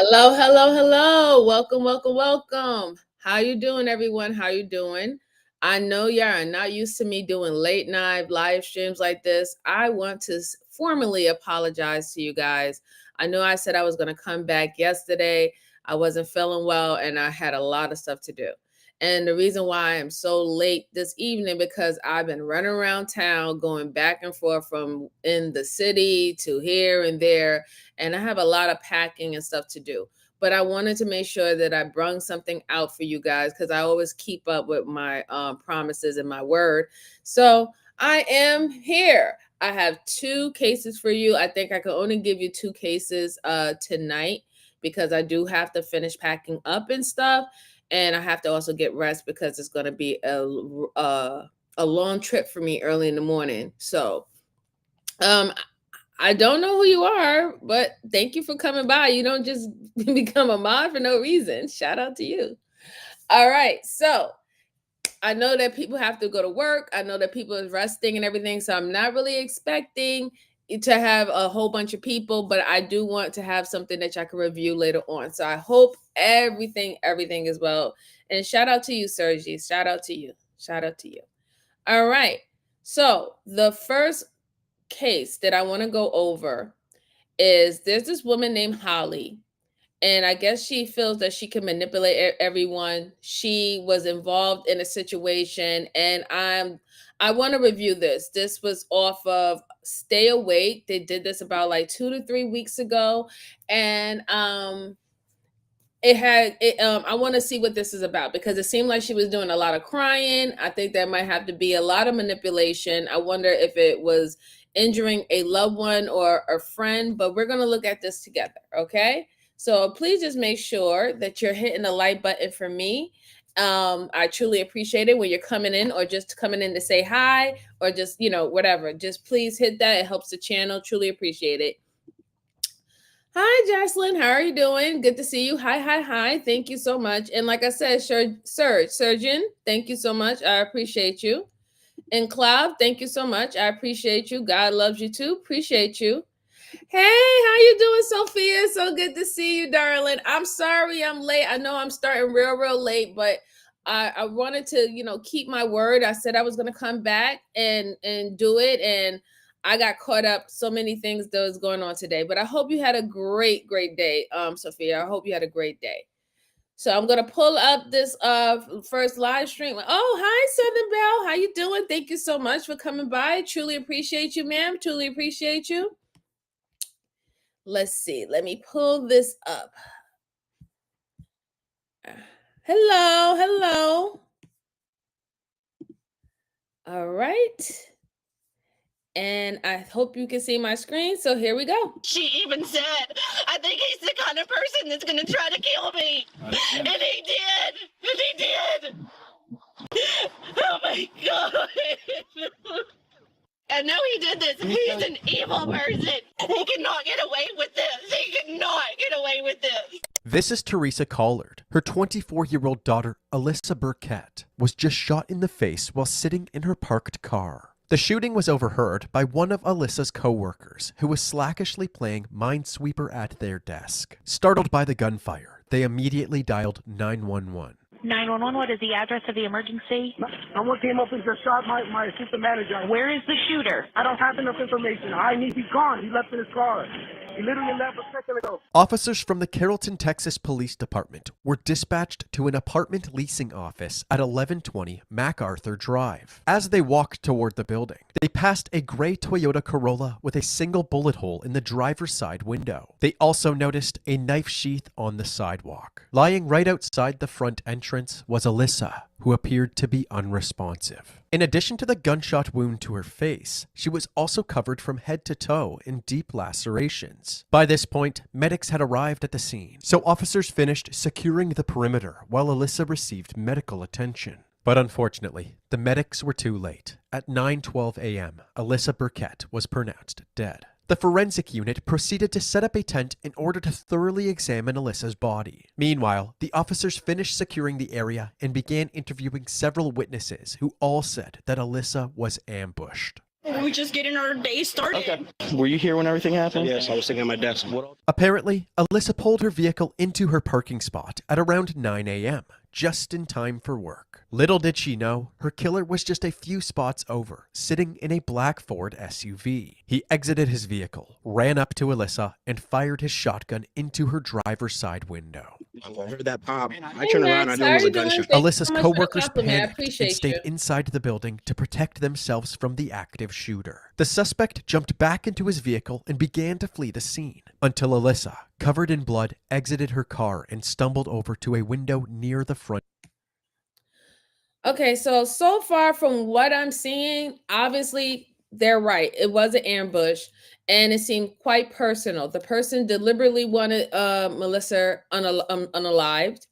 Hello, hello, hello. Welcome, welcome, welcome. How you doing, everyone? How you doing? I know y'all are not used to me doing late night live streams like this. I want to formally apologize to you guys. I know I said I was going to come back yesterday. I wasn't feeling well and I had a lot of stuff to do. And the reason why I'm so late this evening because I've been running around town going back and forth from in the city to here and there, and I have a lot of packing and stuff to do. But I wanted to make sure that I brung something out for you guys because I always keep up with my promises and my word. So I am here. I have two cases for you. I think I can only give you two cases tonight because I do have to finish packing up and stuff, and I have to also get rest because it's going to be a long trip for me early in the morning. So um I don't know who you are, but thank you for coming by. You don't just become a mod for no reason. Shout out to you. All right. So I know that people have to go to work. I know that people are resting and everything. So I'm not really expecting to have a whole bunch of people, but I do want to have something that I can review later on. So I hope everything is well. And shout out to you, Sergi. Shout out to you. Shout out to you. All right. So the first case that I want to go over is there's this woman named Holly, and I guess she feels that she can manipulate everyone. She was involved in a situation, and I want to review this. This was off of Stay Awake. They did this about like 2 to 3 weeks ago, and I want to see what this is about because it seemed like she was doing a lot of crying. I think there might have to be a lot of manipulation. I wonder if it was injuring a loved one or a friend, but we're going to look at this together, okay? So please just make sure that you're hitting the like button for me. I truly appreciate it when you're coming in or just coming in to say hi or just, whatever. Just please hit that. It helps the channel. Truly appreciate it. Hi, Jocelyn. How are you doing? Good to see you. Hi. Thank you so much. And like I said, Surgeon, thank you so much. I appreciate you. And Cloud, thank you so much. I appreciate you. God loves you too. Appreciate you. Hey, how you doing, Sophia? So good to see you, darling. I'm sorry I'm late. I know I'm starting real late, but I wanted to, keep my word. I said I was going to come back and do it, and I got caught up so many things that was going on today. But I hope you had a great day, Sophia. I hope you had a great day. So I'm gonna pull up this first live stream. Oh, hi, Southern Belle. How you doing? Thank you so much for coming by. Truly appreciate you, ma'am. Truly appreciate you. Let's see. Let me pull this up. Hello. All right. And I hope you can see my screen. So here we go. She even said, I think he's the kind of person that's going to try to kill me. And he did. Oh my God. I know he did this. He's an evil person. He cannot get away with this. This is Teresa Collard. Her 24-year-old daughter, Alyssa Burquette, was just shot in the face while sitting in her parked car. The shooting was overheard by one of Alyssa's co-workers, who was slackishly playing Minesweeper at their desk. Startled by the gunfire, they immediately dialed 911. 911, what is the address of the emergency? Someone came up and just shot my assistant manager. Where is the shooter? I don't have enough information. He's gone. He left in his car. He literally left a second ago. Officers from the Carrollton, Texas Police Department were dispatched to an apartment leasing office at 1120 MacArthur Drive. As they walked toward the building, they passed a gray Toyota Corolla with a single bullet hole in the driver's side window. They also noticed a knife sheath on the sidewalk. Lying right outside the front entrance was Alyssa, who appeared to be unresponsive. In addition to the gunshot wound to her face, she was also covered from head to toe in deep lacerations. By this point, medics had arrived at the scene, so officers finished securing the perimeter while Alyssa received medical attention. But unfortunately, the medics were too late. At 9:12 a.m., Alyssa Burquette was pronounced dead. The forensic unit proceeded to set up a tent in order to thoroughly examine Alyssa's body. Meanwhile, the officers finished securing the area and began interviewing several witnesses who all said that Alyssa was ambushed. We just getting our day started. Okay. Were you here when everything happened? Yes, I was sitting at my desk. Apparently, Alyssa pulled her vehicle into her parking spot at around 9 a.m., just in time for work. Little did she know, her killer was just a few spots over, sitting in a black Ford SUV. He exited his vehicle, ran up to Alyssa, and fired his shotgun into her driver's side window. I heard that pop. I turned around. I Max, knew how it was you a doing? gunshot. Thank you Alyssa's so much for the co-workers compliment. I panicked and appreciate stayed you. inside the building to protect themselves from the active shooter. The suspect jumped back into his vehicle and began to flee the scene, until Alyssa, covered in blood, exited her car and stumbled over to a window near the front. Okay, so far from what I'm seeing, obviously they're right. It was an ambush and it seemed quite personal. The person deliberately wanted Melissa unalived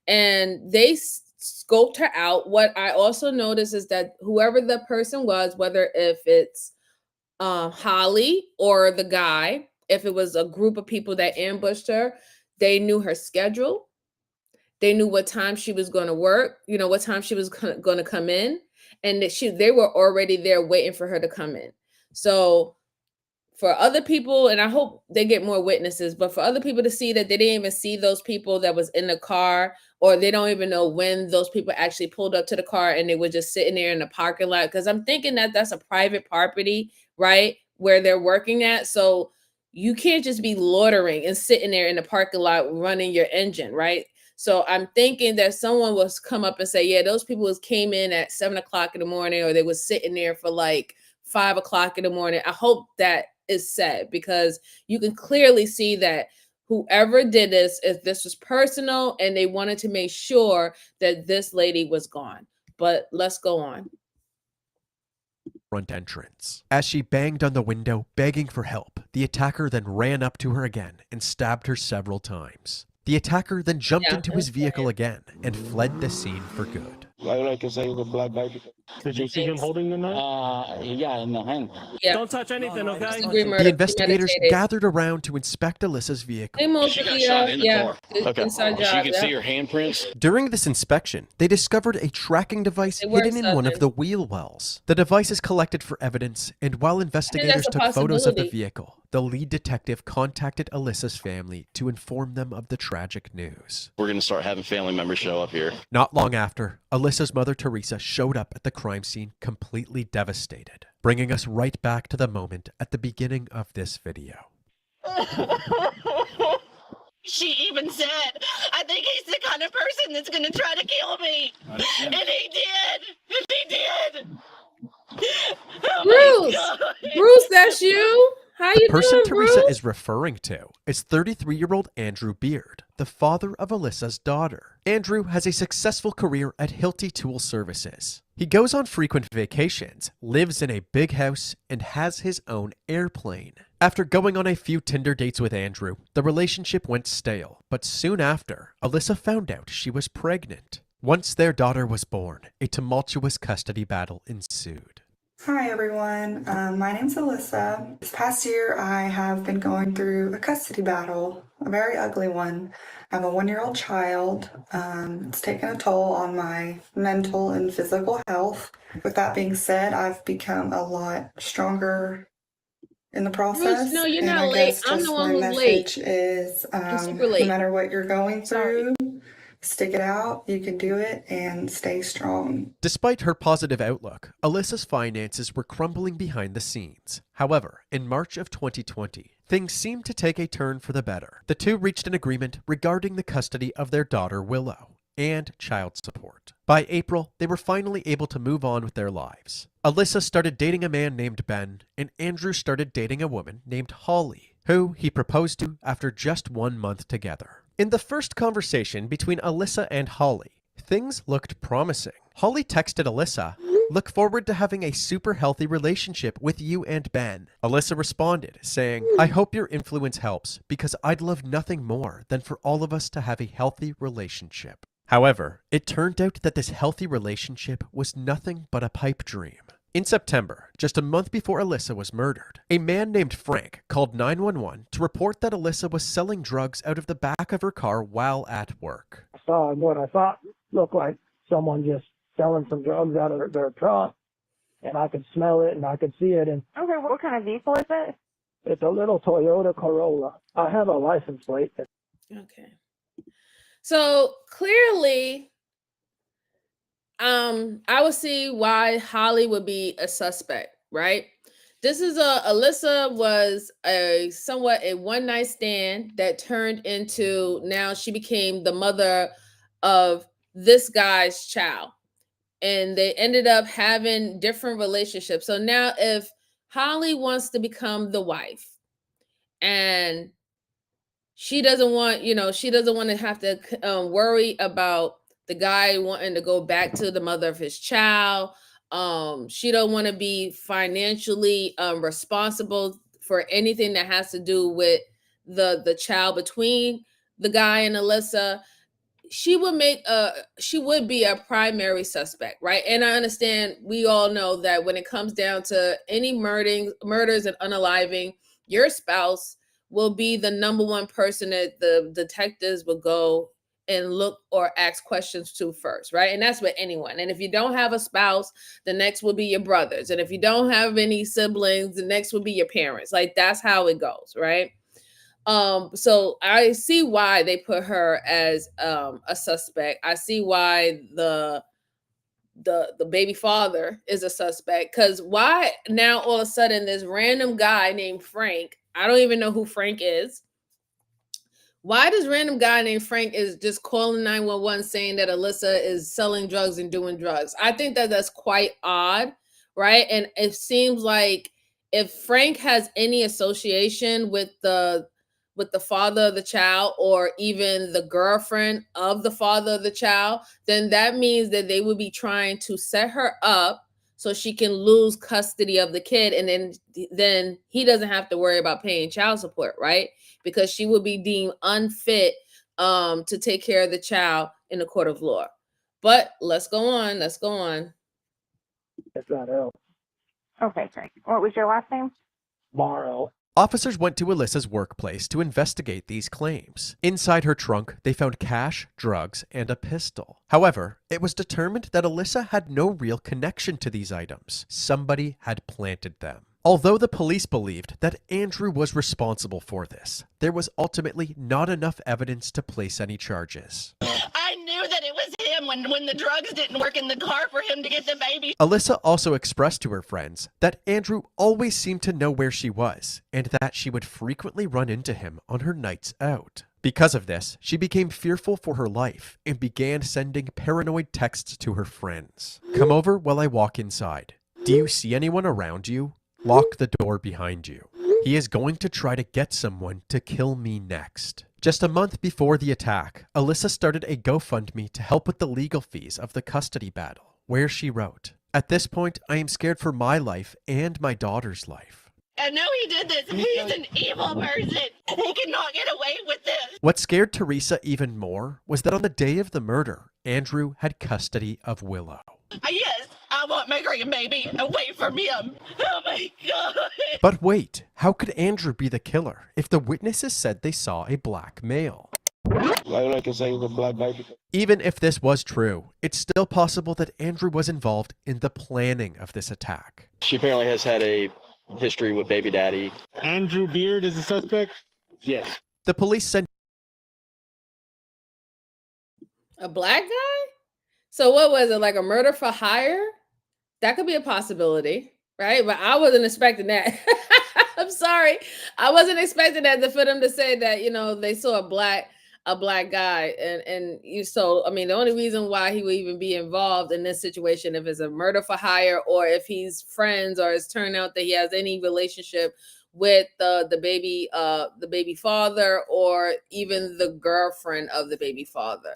and they scoped her out. What I also noticed is that whoever the person was, whether if it's Holly or the guy, if it was a group of people that ambushed her, they knew her schedule. They knew what time she was going to work, what time she was going to come in, and that they were already there waiting for her to come in. So for other people, and I hope they get more witnesses, but for other people to see that they didn't even see those people that was in the car, or they don't even know when those people actually pulled up to the car and they were just sitting there in the parking lot, because I'm thinking that that's a private property, right, where they're working at. So you can't just be loitering and sitting there in the parking lot running your engine, right? So I'm thinking that someone was come up and say, yeah, those people came in at 7 o'clock in the morning, or they was sitting there for like 5 o'clock in the morning. I hope that is said, because you can clearly see that whoever did this, if this was personal and they wanted to make sure that this lady was gone. But let's go on. Front entrance. As she banged on the window, begging for help, the attacker then ran up to her again and stabbed her several times. The attacker then jumped into his vehicle again and fled the scene for good. Did you see him holding the knife? Yeah, in the hand. Yeah. Don't touch anything, okay? The investigators gathered around to inspect Alyssa's vehicle. She got shot in the car. Okay. Inside So you job, can see her handprints. During this inspection, they discovered a tracking device hidden in one of the wheel wells. The device is collected for evidence, and while investigators took photos of the vehicle, the lead detective contacted Alyssa's family to inform them of the tragic news. We're going to start having family members show up here. Not long after, Alyssa's mother Teresa showed up at the crime scene completely devastated, bringing us right back to the moment at the beginning of this video. She even said, I think he's the kind of person that's going to try to kill me. And he did. And he did. Oh Bruce, that's you? How you The person doing, Teresa Bruce? is referring to is 33-year-old Andrew Beard, the father of Alyssa's daughter. Andrew has a successful career at Hilti Tool Services. He goes on frequent vacations, lives in a big house, and has his own airplane. After going on a few Tinder dates with Andrew, the relationship went stale, but soon after, Alyssa found out she was pregnant. Once their daughter was born, a tumultuous custody battle ensued. Hi everyone, my name's Alyssa. This past year I have been going through a custody battle, a very ugly one. I have a 1-year-old child. It's taken a toll on my mental and physical health. With that being said, I've become a lot stronger in the process. Bruce, no, you're and not I late. guess I'm just the one my who's late. message is super late. no matter what you're going through, stick it out, you can do it, and stay strong. Despite her positive outlook, Alyssa's finances were crumbling behind the scenes. However, in March of 2020, things seemed to take a turn for the better. The two reached an agreement regarding the custody of their daughter Willow and child support. By April, they were finally able to move on with their lives. Alyssa started dating a man named Ben, and Andrew started dating a woman named Holly, who he proposed to after just 1 month together. In the first conversation between Alyssa and Holly, things looked promising. Holly texted Alyssa, "Look forward to having a super healthy relationship with you and Ben." Alyssa responded, saying, "I hope your influence helps, because I'd love nothing more than for all of us to have a healthy relationship." However, it turned out that this healthy relationship was nothing but a pipe dream. In September, just a month before Alyssa was murdered, a man named Frank called 911 to report that Alyssa was selling drugs out of the back of her car while at work. I saw what I thought looked like someone just selling some drugs out of their truck. and I can smell it and I can see it. And Okay, what kind of vehicle is it? it's a little Toyota Corolla. I have a license plate. Okay. So clearly, I would see why Holly would be a suspect, right? This is Alyssa was a somewhat a one night stand that turned into now she became the mother of this guy's child. And they ended up having different relationships. So now if Holly wants to become the wife and she doesn't want, she doesn't want to have to worry about the guy wanting to go back to the mother of his child. She don't want to be financially responsible for anything that has to do with the child between the guy and Alyssa. She would be a primary suspect, right? And I understand, we all know that when it comes down to any murders and unaliving, your spouse will be the number one person that the detectives will go and look or ask questions to first, right? And that's with anyone. And if you don't have a spouse, the next will be your brothers. And if you don't have any siblings, the next will be your parents. Like, that's how it goes, right? So I see why they put her as a suspect. I see why the baby father is a suspect, because why now all of a sudden this random guy named Frank, I don't even know who Frank is. Why does random guy named Frank is just calling 911 saying that Alyssa is selling drugs and doing drugs? I think that that's quite odd, right? And it seems like if Frank has any association with the father of the child, or even the girlfriend of the father of the child, then that means that they would be trying to set her up so she can lose custody of the kid, and then he doesn't have to worry about paying child support, right? Because she would be deemed unfit to take care of the child in the court of law. But let's go on. Let's go on. It's not L. Okay, great. What was your last name? Morrow. Officers went to Alyssa's workplace to investigate these claims. Inside her trunk, they found cash, drugs, and a pistol. However, it was determined that Alyssa had no real connection to these items. Somebody had planted them. Although the police believed that Andrew was responsible for this, there was ultimately not enough evidence to place any charges. I knew that it was him when the drugs didn't work in the car for him to get the baby. Alyssa also expressed to her friends that Andrew always seemed to know where she was, and that she would frequently run into him on her nights out. Because of this, she became fearful for her life and began sending paranoid texts to her friends. "Come over while I walk inside. Do you see anyone around you? Lock the door behind you. He is going to try to get someone to kill me next." Just a month before the attack, Alyssa started a GoFundMe to help with the legal fees of the custody battle, where she wrote, "At this point, I am scared for my life and my daughter's life." I know he did this. He's an evil person. He cannot get away with this. What scared Teresa even more was that on the day of the murder, Andrew had custody of Willow. Yes, I want my grandbaby away from him. Oh my God. But wait, how could Andrew be the killer if the witnesses said they saw a black male? Even if this was true, it's still possible that Andrew was involved in the planning of this attack. She apparently has had a history with baby daddy. Andrew Beard is a suspect? Yes. The police sent A black guy? So what was it, like a murder for hire? That could be a possibility, right? But I wasn't expecting that. I'm sorry. I wasn't expecting that for them to say that, they saw a black guy. And so, I mean, the only reason why he would even be involved in this situation, if it's a murder for hire, or if he's friends, or it's turned out that he has any relationship with the baby father, or even the girlfriend of the baby father.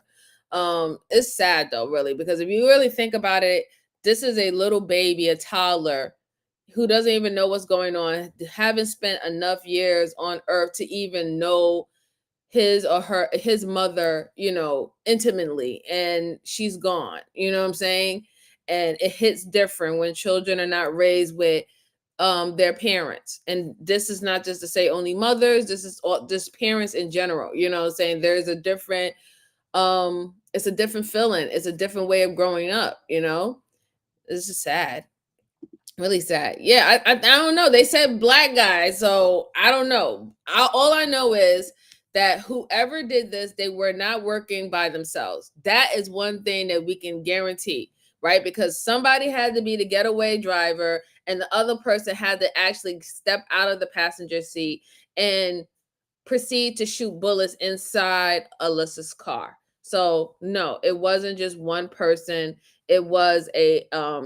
It's sad though, really, because if you really think about it, this is a little baby, a toddler, who doesn't even know what's going on, haven't spent enough years on earth to even know his mother, intimately, and she's gone. You know what I'm saying? And it hits different when children are not raised with their parents. And this is not just to say only mothers, this is all just parents in general. You know what I'm saying? There's a different it's a different feeling, it's a different way of growing up. This is sad. Really sad. Yeah, I don't know. They said black guy, so I don't know. All I know is that whoever did this, they were not working by themselves. That is one thing that we can guarantee, right? Because somebody had to be the getaway driver, and the other person had to actually step out of the passenger seat and proceed to shoot bullets inside Alyssa's car. So no, it wasn't just one person. It was a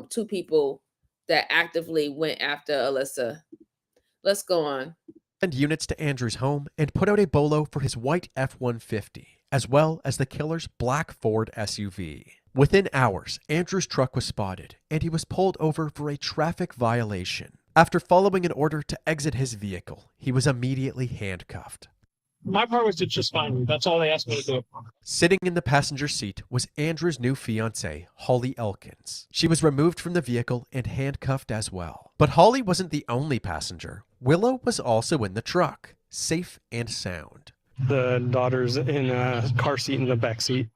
two people that actively went after Alyssa. Let's go on. Send units to Andrew's home and put out a bolo for his white F-150, as well as the killer's black Ford SUV. Within hours, Andrew's truck was spotted, and he was pulled over for a traffic violation. After following an order to exit his vehicle, he was immediately handcuffed. My part was to just find me. That's all they asked me to do. Sitting in the passenger seat was Andrew's new fiancée, Holly Elkins. She was removed from the vehicle and handcuffed as well. But Holly wasn't the only passenger. Willow was also in the truck, safe and sound. The daughter's in a car seat in the back seat.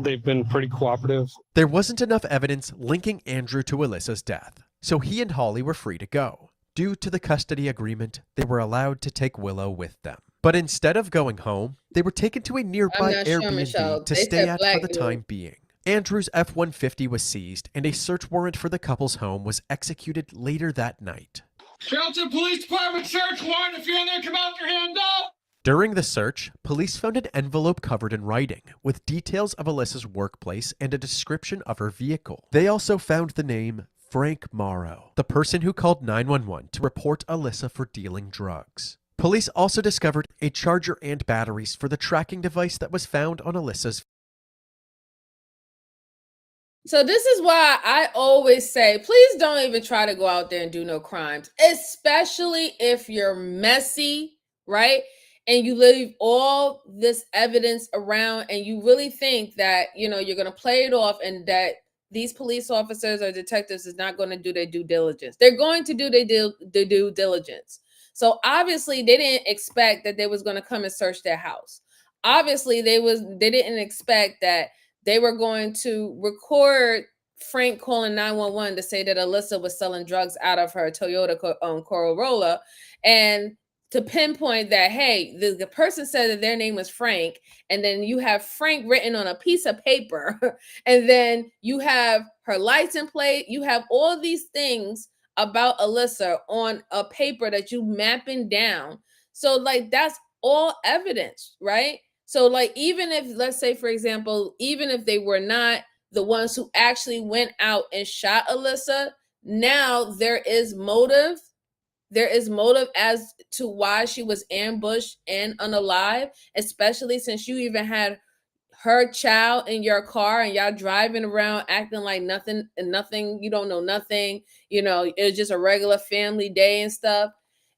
They've been pretty cooperative. There wasn't enough evidence linking Andrew to Alyssa's death, so he and Holly were free to go. Due to the custody agreement, they were allowed to take Willow with them. But instead of going home, they were taken to a nearby Airbnb to stay at for the time being. Andrew's F-150 was seized, and a search warrant for the couple's home was executed later that night. Carrollton Police Department search warrant. If you're in there, come out with your hand up. During the search, police found an envelope covered in writing with details of Alyssa's workplace and a description of her vehicle. They also found the name Frank Morrow, the person who called 911 to report Alyssa for dealing drugs. Police also discovered a charger and batteries for the tracking device that was found on Alyssa's. So this is why I always say, please don't even try to go out there and do no crimes, especially if you're messy, right? And you leave all this evidence around and you really think that, you're going to play it off and that these police officers or detectives is not going to do their due diligence. They're going to do their due diligence. So obviously they didn't expect that they was going to come and search their house. Obviously they didn't expect that they were going to record Frank calling 911 to say that Alyssa was selling drugs out of her Toyota Corolla and to pinpoint that, hey, the person said that their name was Frank, and then you have Frank written on a piece of paper, and then you have her license plate, you have all these things about Alyssa on a paper that you mapping down. So like that's all evidence, right? So like even if, let's say for example, even if they were not the ones who actually went out and shot Alyssa, now there is motive. There is motive as to why she was ambushed and unalive, especially since you even had her child in your car and y'all driving around acting like nothing, you don't know nothing, it was just a regular family day and stuff.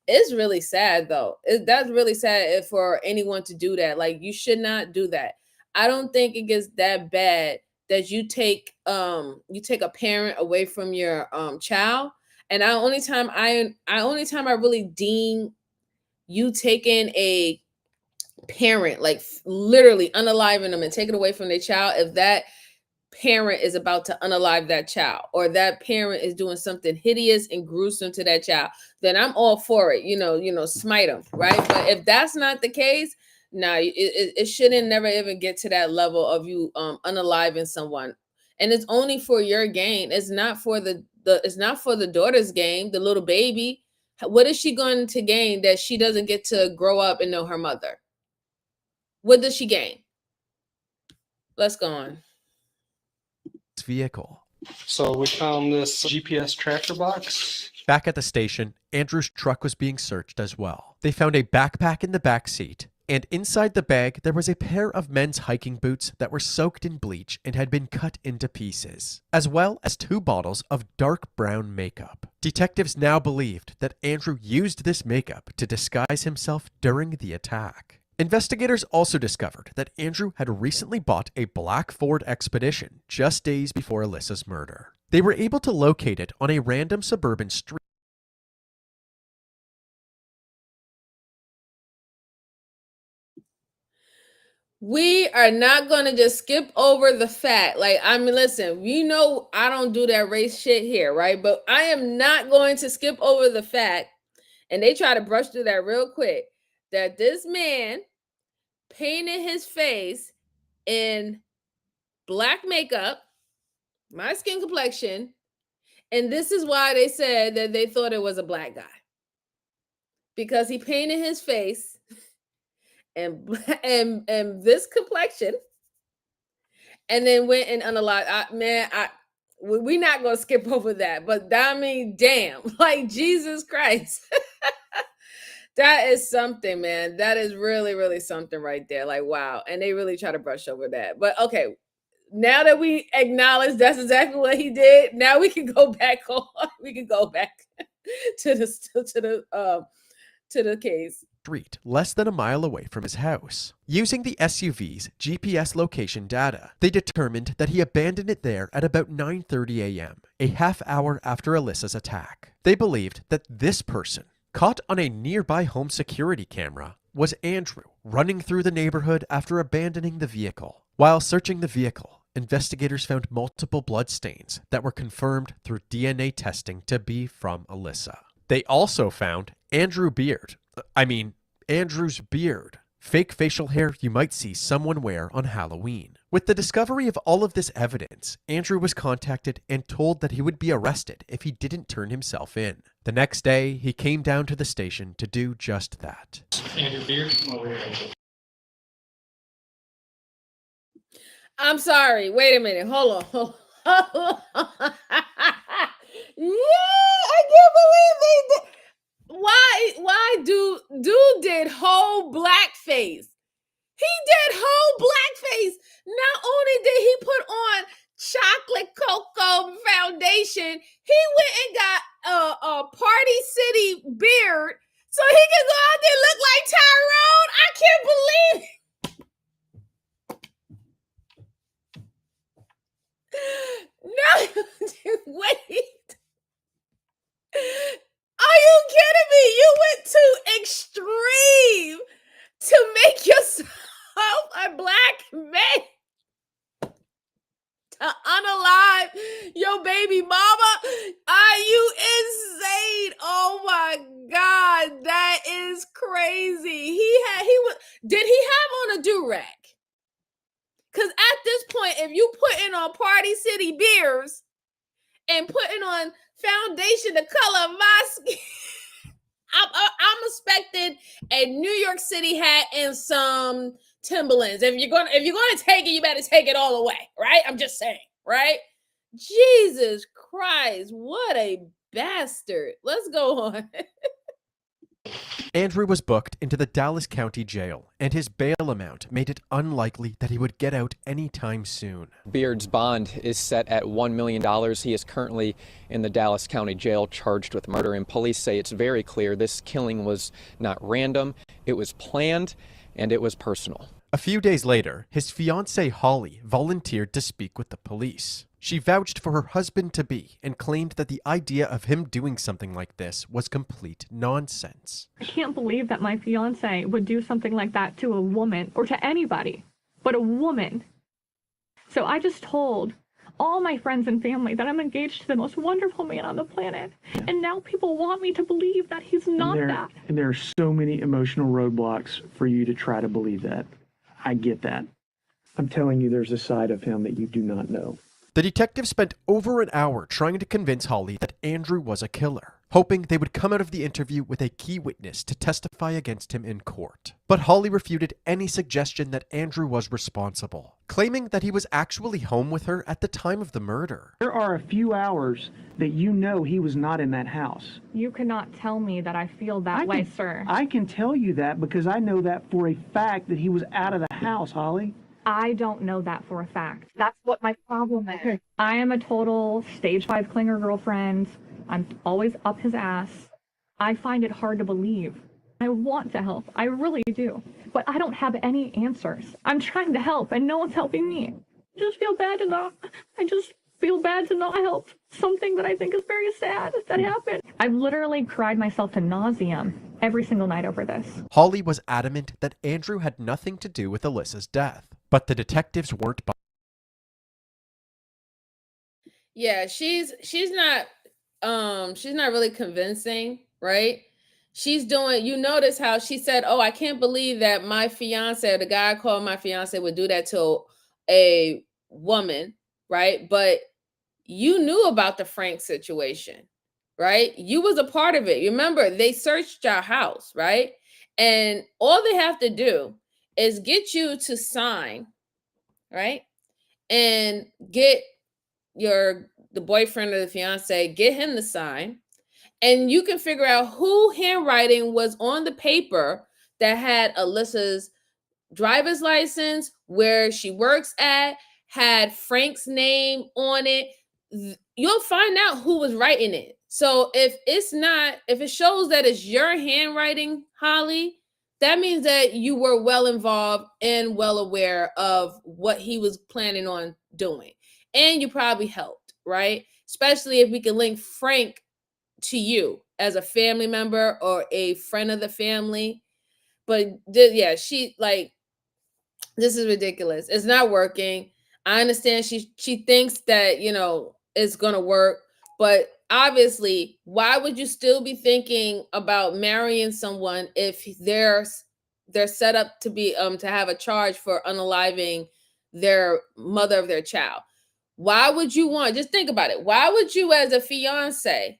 It's really sad though. That's really sad for anyone to do that. Like you should not do that. I don't think it gets that bad that you take a parent away from your child. And the only time I really deem you taking a parent, like literally unaliving them and taking away from their child, if that parent is about to unalive that child or that parent is doing something hideous and gruesome to that child, then I'm all for it, smite them, right? But if that's not the case, it shouldn't never even get to that level of you unaliving someone. And it's only for your gain. It's not for the daughter's gain, the little baby. What is she going to gain that she doesn't get to grow up and know her mother? What does she gain? Let's go on. Vehicle. So we found this GPS tracker box. Back at the station, Andrew's truck was being searched as well. They found a backpack in the back seat, and inside the bag there was a pair of men's hiking boots that were soaked in bleach and had been cut into pieces, as well as 2 bottles of dark brown makeup. Detectives now believed that Andrew used this makeup to disguise himself during the attack. Investigators also discovered that Andrew had recently bought a black Ford Expedition just days before Alyssa's murder. They were able to locate it on a random suburban street. We are not going to just skip over the fact. Like, I mean, listen, you know, I don't do that race shit here, right? But I am not going to skip over the fact, and they try to brush through that real quick, that this man painted his face in black makeup, my skin complexion, and this is why they said that they thought it was a black guy. Because he painted his face and this complexion, and then went and unalive. We're not gonna skip over that, but I mean, damn, like Jesus Christ. That is something, man. That is really, really something right there. Like, wow. And they really try to brush over that. But okay, now that we acknowledge that's exactly what he did, now we can go back on. We can go back to the case. Street less than a mile away from his house. Using the SUV's GPS location data, they determined that he abandoned it there at about 9:30 a.m., a half hour after Alyssa's attack. They believed that this person, caught on a nearby home security camera, was Andrew, running through the neighborhood after abandoning the vehicle. While searching the vehicle, investigators found multiple blood stains that were confirmed through DNA testing to be from Alyssa. They also found Andrew's beard, fake facial hair you might see someone wear on Halloween. With the discovery of all of this evidence, Andrew was contacted and told that he would be arrested if he didn't turn himself in. The next day, he came down to the station to do just that. Andrew Beard, come over here. I'm sorry. Wait a minute. Hold on. Yeah, I can't believe they did. Why dude did whole blackface. He did whole blackface. Not only did he put on chocolate cocoa foundation, he went and got a Party City beard so he could go out there and look like Tyrone. I can't believe it. No, wait. Are you kidding me? You went to extreme to make yourself a black man to unalive your baby mama? Are you insane? Oh my God, that is crazy. Did he have on a do-rag? Because at this point, if you putting on Party City beers and putting on foundation the color of my skin, I'm expecting a New York City hat and some Timberlands. If you're gonna take it, you better take it all the way, right? I'm just saying, right? Jesus Christ, what a bastard. Let's go on. Andrew was booked into the Dallas County Jail, and his bail amount made it unlikely that he would get out anytime soon. Beard's bond is set at $1 million. He is currently in the Dallas County Jail charged with murder, and police say it's very clear this killing was not random, it was planned, and it was personal. A few days later, his fiancée Holly volunteered to speak with the police. She vouched for her husband-to-be and claimed that the idea of him doing something like this was complete nonsense. I can't believe that my fiance would do something like that to a woman, or to anybody, but a woman. So I just told all my friends and family that I'm engaged to the most wonderful man on the planet. And now people want me to believe that he's not that. And there are so many emotional roadblocks for you to try to believe that. I get that. I'm telling you, there's a side of him that you do not know. The detective spent over an hour trying to convince Holly that Andrew was a killer, hoping they would come out of the interview with a key witness to testify against him in court. But Holly refuted any suggestion that Andrew was responsible, claiming that he was actually home with her at the time of the murder. There are a few hours that you know he was not in that house. You cannot tell me that I feel that way, sir. I can tell you that because I know that for a fact that he was out of the house, Holly. I don't know that for a fact. That's what my problem is. I am a total stage 5 clinger girlfriend. I'm always up his ass. I find it hard to believe. I want to help. I really do. But I don't have any answers. I'm trying to help and no one's helping me. I just feel bad enough. feel bad to not help something that I think is very sad that happened. I've literally cried myself to nauseam every single night over this. Holly was adamant that Andrew had nothing to do with Alyssa's death, but the detectives weren't. Yeah, she's not really convincing, right? She's doing, you notice how she said, "Oh, I can't believe that my fiance, or the guy I called my fiance, would do that to a woman," right? But you knew about the Frank situation, right? You was a part of it. You remember they searched your house, right? And all they have to do is get you to sign, right? And get the boyfriend or the fiance, get him to sign, and you can figure out who handwriting was on the paper that had Alyssa's driver's license, where she works at, had Frank's name on it. You'll find out who was writing it. So if it shows that it's your handwriting, Holly, that means that you were well involved and well aware of what he was planning on doing. And you probably helped, right? Especially if we can link Frank to you as a family member or a friend of the family. But yeah, she like, this is ridiculous. It's not working. I understand she thinks that, it's gonna work, but obviously, why would you still be thinking about marrying someone if they're set up to be to have a charge for unaliving their mother of their child? Why would you want, just think about it. Why would you, as a fiance,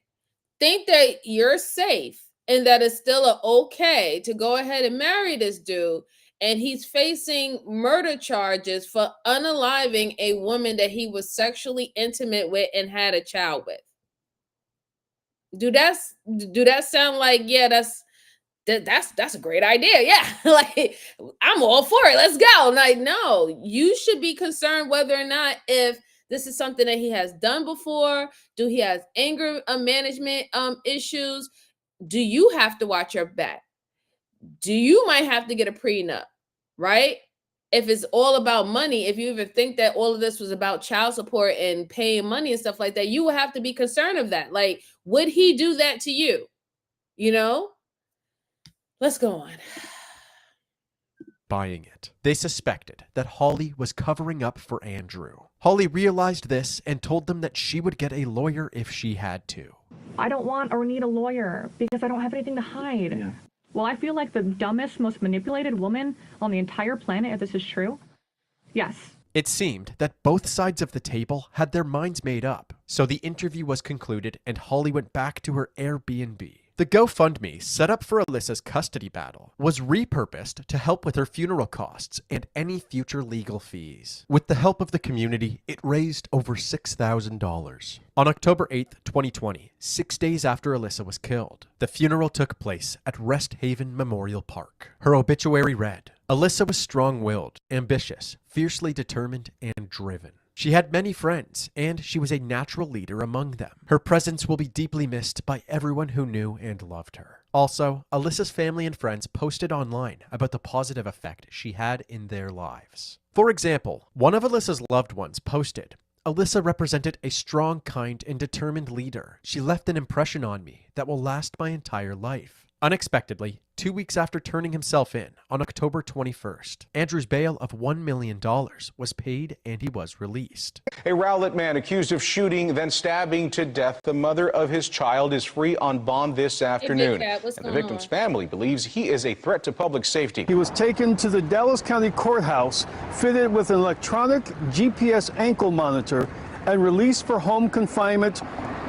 think that you're safe and that it's still okay to go ahead and marry this dude, and he's facing murder charges for unaliving a woman that he was sexually intimate with and had a child with? Do that sound like, yeah, that's a great idea? Yeah, like, I'm all for it. Let's go. Like, no, you should be concerned whether or not, if this is something that he has done before. Do he has anger management issues? Do you have to watch your back? Do you might have to get a prenup, right? If it's all about money, if you even think that all of this was about child support and paying money and stuff like that, you will have to be concerned of that. Like, would he do that to you? Let's go on. Buying it. They suspected that Holly was covering up for Andrew. Holly realized this and told them that she would get a lawyer if she had to. I don't want or need a lawyer because I don't have anything to hide. Yeah. Well, I feel like the dumbest, most manipulated woman on the entire planet, if this is true. Yes. It seemed that both sides of the table had their minds made up, so the interview was concluded and Holly went back to her Airbnb. The GoFundMe set up for Alyssa's custody battle was repurposed to help with her funeral costs and any future legal fees. With the help of the community, it raised over $6,000. On October 8th, 2020, 6 days after Alyssa was killed, the funeral took place at Rest Haven Memorial Park. Her obituary read, "Alyssa was strong-willed, ambitious, fiercely determined, and driven. She had many friends, and she was a natural leader among them. Her presence will be deeply missed by everyone who knew and loved her." Also, Alyssa's family and friends posted online about the positive effect she had in their lives. For example, one of Alyssa's loved ones posted, "Alyssa represented a strong, kind, and determined leader. She left an impression on me that will last my entire life." Unexpectedly, 2 weeks after turning himself in, on October 21st, Andrew's bail of $1 million was paid and he was released. A Rowlett man accused of shooting, then stabbing to death the mother of his child is free on bond this afternoon. Hey, and the victim's family believes he is a threat to public safety. He was taken to the Dallas County Courthouse, fitted with an electronic GPS ankle monitor, and released for home confinement,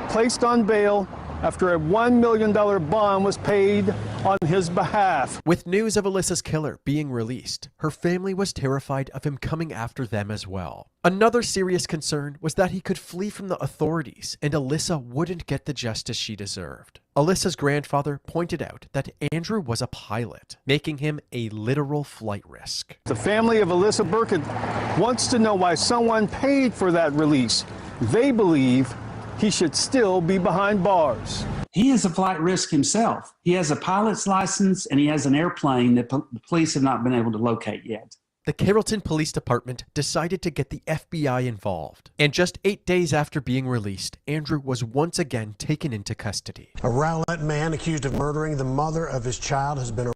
placed on bail after a $1 million bond was paid on his behalf. With news of Alyssa's killer being released, her family was terrified of him coming after them as well. Another serious concern was that he could flee from the authorities and Alyssa wouldn't get the justice she deserved. Alyssa's grandfather pointed out that Andrew was a pilot, making him a literal flight risk. The family of Alyssa Burquette wants to know why someone paid for that release. They believe he should still be behind bars. He is a flight risk himself. He has a pilot's license and he has an airplane that the police have not been able to locate yet. the Carrollton Police Department decided to get the FBI involved. And just 8 days after being released, Andrew was once again taken into custody. A Rowlett man accused of murdering the mother of his child has been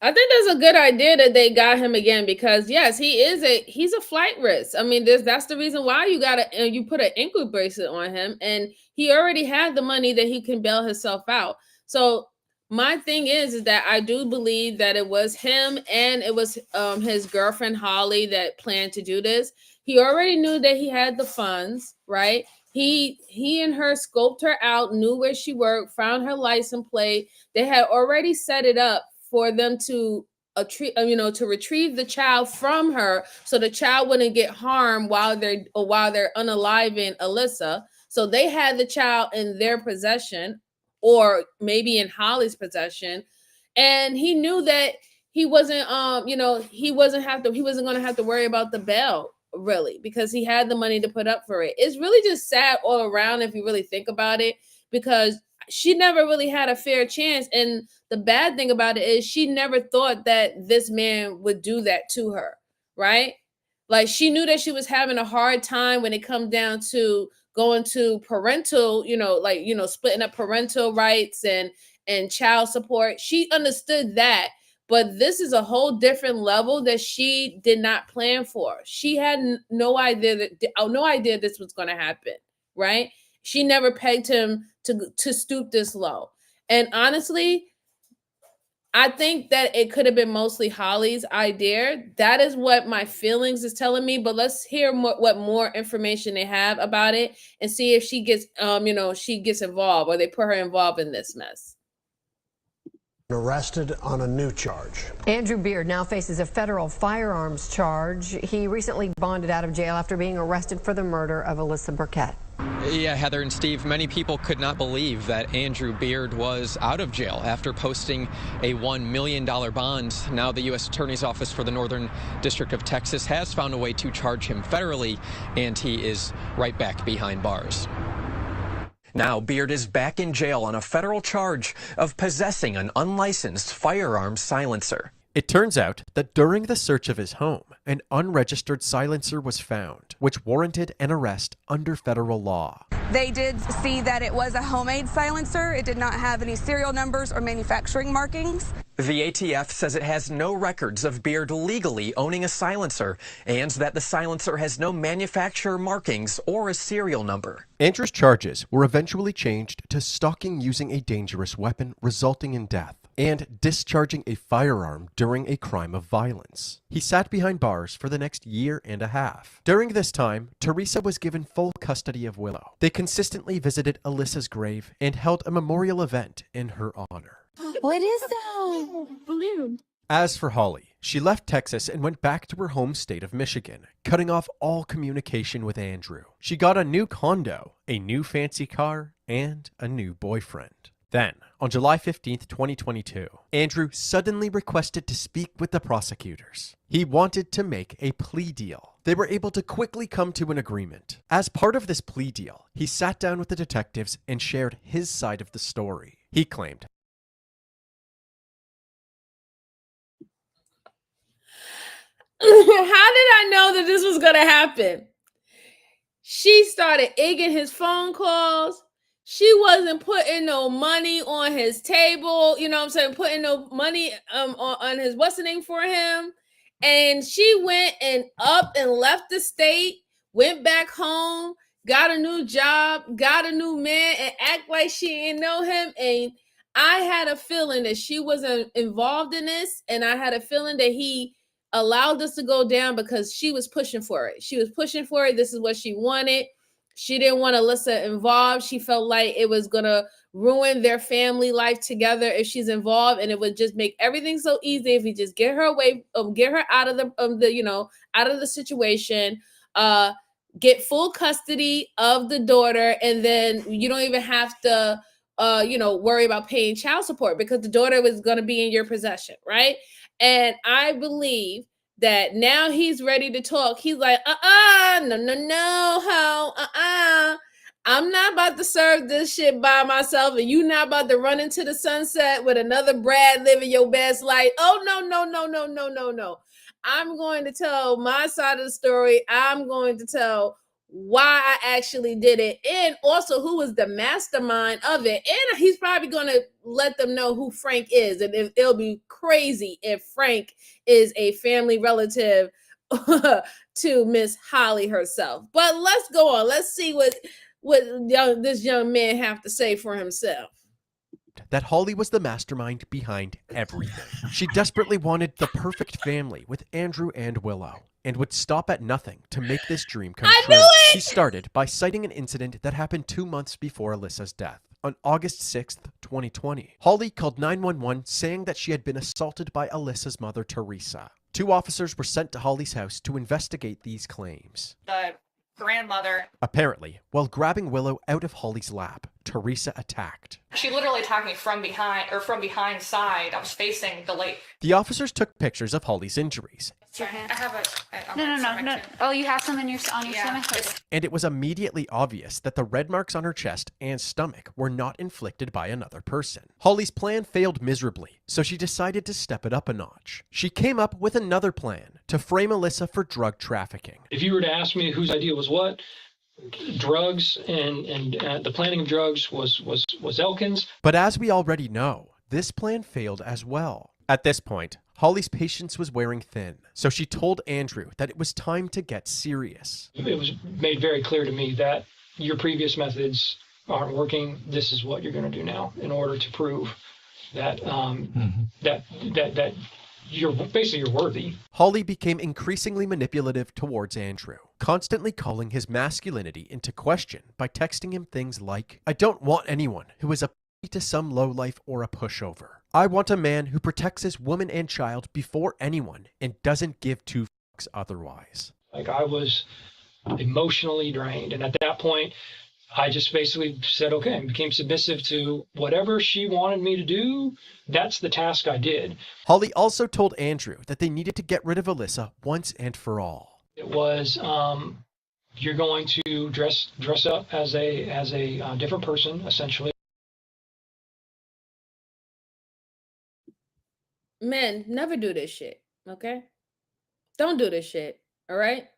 I think that's a good idea that they got him again because yes, he's a flight risk. I mean, that's the reason why you put an ankle bracelet on him, and he already had the money that he can bail himself out. So my thing is that I do believe that it was him and it was his girlfriend Holly that planned to do this. He already knew that he had the funds, right? He and her scoped her out, knew where she worked, found her license plate. They had already set it up for them to retrieve the child from her, so the child wouldn't get harmed while they're unaliving Alyssa. So they had the child in their possession, or maybe in Holly's possession, and he knew that he wasn't he wasn't going to have to worry about the bail really, because he had the money to put up for it. It's really just sad all around if you really think about it, because she never really had a fair chance. And the bad thing about it is she never thought that this man would do that to her, right? Like, she knew that she was having a hard time when it comes down to going to parental, splitting up parental rights and child support. She understood that, but this is a whole different level that she did not plan for. She had no idea this was going to happen, right? She never pegged him to stoop this low. And honestly, I think that it could have been mostly Holly's idea. That is what my feelings is telling me. But let's hear what more information they have about it and see if she gets, she gets involved, or they put her involved in this mess. arrested on a new charge. Andrew Beard now faces a federal firearms charge. He recently bonded out of jail after being arrested for the murder of Alyssa Burquette. Yeah, Heather and Steve, many people could not believe that Andrew Beard was out of jail after posting a $1 million bond. Now the U.S. Attorney's Office for the Northern District of Texas has found a way to charge him federally, and he is right back behind bars. Now, Beard is back in jail on a federal charge of possessing an unlicensed firearm silencer. It turns out that during the search of his home, an unregistered silencer was found, which warranted an arrest under federal law. They did see that it was a homemade silencer. It did not have any serial numbers or manufacturing markings. The ATF says it has no records of Beard legally owning a silencer, and that the silencer has no manufacturer markings or a serial number. Andrew's charges were eventually changed to stalking using a dangerous weapon resulting in death, and discharging a firearm during a crime of violence. He sat behind bars for the next year and a half. During this time, Teresa was given full custody of Willow. They consistently visited Alyssa's grave and held a memorial event in her honor. What is that? Balloon. As for Holly, she left Texas and went back to her home state of Michigan, cutting off all communication with Andrew. She got a new condo, a new fancy car, and a new boyfriend. Then, on July 15th, 2022, Andrew suddenly requested to speak with the prosecutors. He wanted to make a plea deal. They were able to quickly come to an agreement. As part of this plea deal, he sat down with the detectives and shared his side of the story. He claimed, "How did I know that this was going to happen?" She started egging his phone calls. She wasn't putting no money on his table, you know what I'm saying, putting no money on his what's the name for him. And she went and up and left the state, went back home, got a new job, got a new man, and act like she didn't know him. And I had a feeling that she wasn't involved in this, and I had a feeling that he allowed this to go down because she was pushing for it. She was pushing for it. This is what she wanted. She didn't want Alyssa involved. She felt like it was going to ruin their family life together if she's involved, and it would just make everything so easy if we just get her away, get her out of out of the situation, get full custody of the daughter, and then you don't even have to worry about paying child support because the daughter was going to be in your possession, right? And I believe that now he's ready to talk. He's like, no, I'm not about to serve this shit by myself, and you not about to run into the sunset with another Brad living your best life. Oh, no, no, no, no, no, no, no. I'm going to tell my side of the story. I'm going to tell why I actually did it, and also who was the mastermind of it. And he's probably going to let them know who Frank is. And it'll be crazy if Frank is a family relative to Miss Holly herself. But let's go on. Let's see what this young man have to say for himself. That Holly was the mastermind behind everything. She desperately wanted the perfect family with Andrew and Willow, and would stop at nothing to make this dream come true. She started by citing an incident that happened 2 months before Alyssa's death. On August 6th, 2020, Holly called 911 saying that she had been assaulted by Alyssa's mother, Teresa. 2 officers were sent to Holly's house to investigate these claims. The grandmother. Apparently, while grabbing Willow out of Holly's lap, Teresa attacked. She literally attacked me from behind side. I was facing the lake. The officers took pictures of Holly's injuries. I have a No. Oh, you have some on your stomach? And it was immediately obvious that the red marks on her chest and stomach were not inflicted by another person. Holly's plan failed miserably, so she decided to step it up a notch. She came up with another plan to frame Alyssa for drug trafficking. If you were to ask me whose idea was what, drugs and the planning of drugs was Elkin's. But as we already know, this plan failed as well. At this point, Holly's patience was wearing thin, so she told Andrew that it was time to get serious. It was made very clear to me that your previous methods aren't working. This is what you're going to do now in order to prove that that you're worthy. Holly became increasingly manipulative towards Andrew, constantly calling his masculinity into question by texting him things like, "I don't want anyone who is a to some lowlife or a pushover. I want a man who protects his woman and child before anyone and doesn't give two fucks otherwise." Like, I was emotionally drained, and at that point I just basically said okay, and became submissive to whatever she wanted me to do. That's the task I did. Holly also told Andrew that they needed to get rid of Alyssa once and for all. It was you're going to dress up as a different person, essentially. Men, never do this shit, okay? Don't do this shit, all right?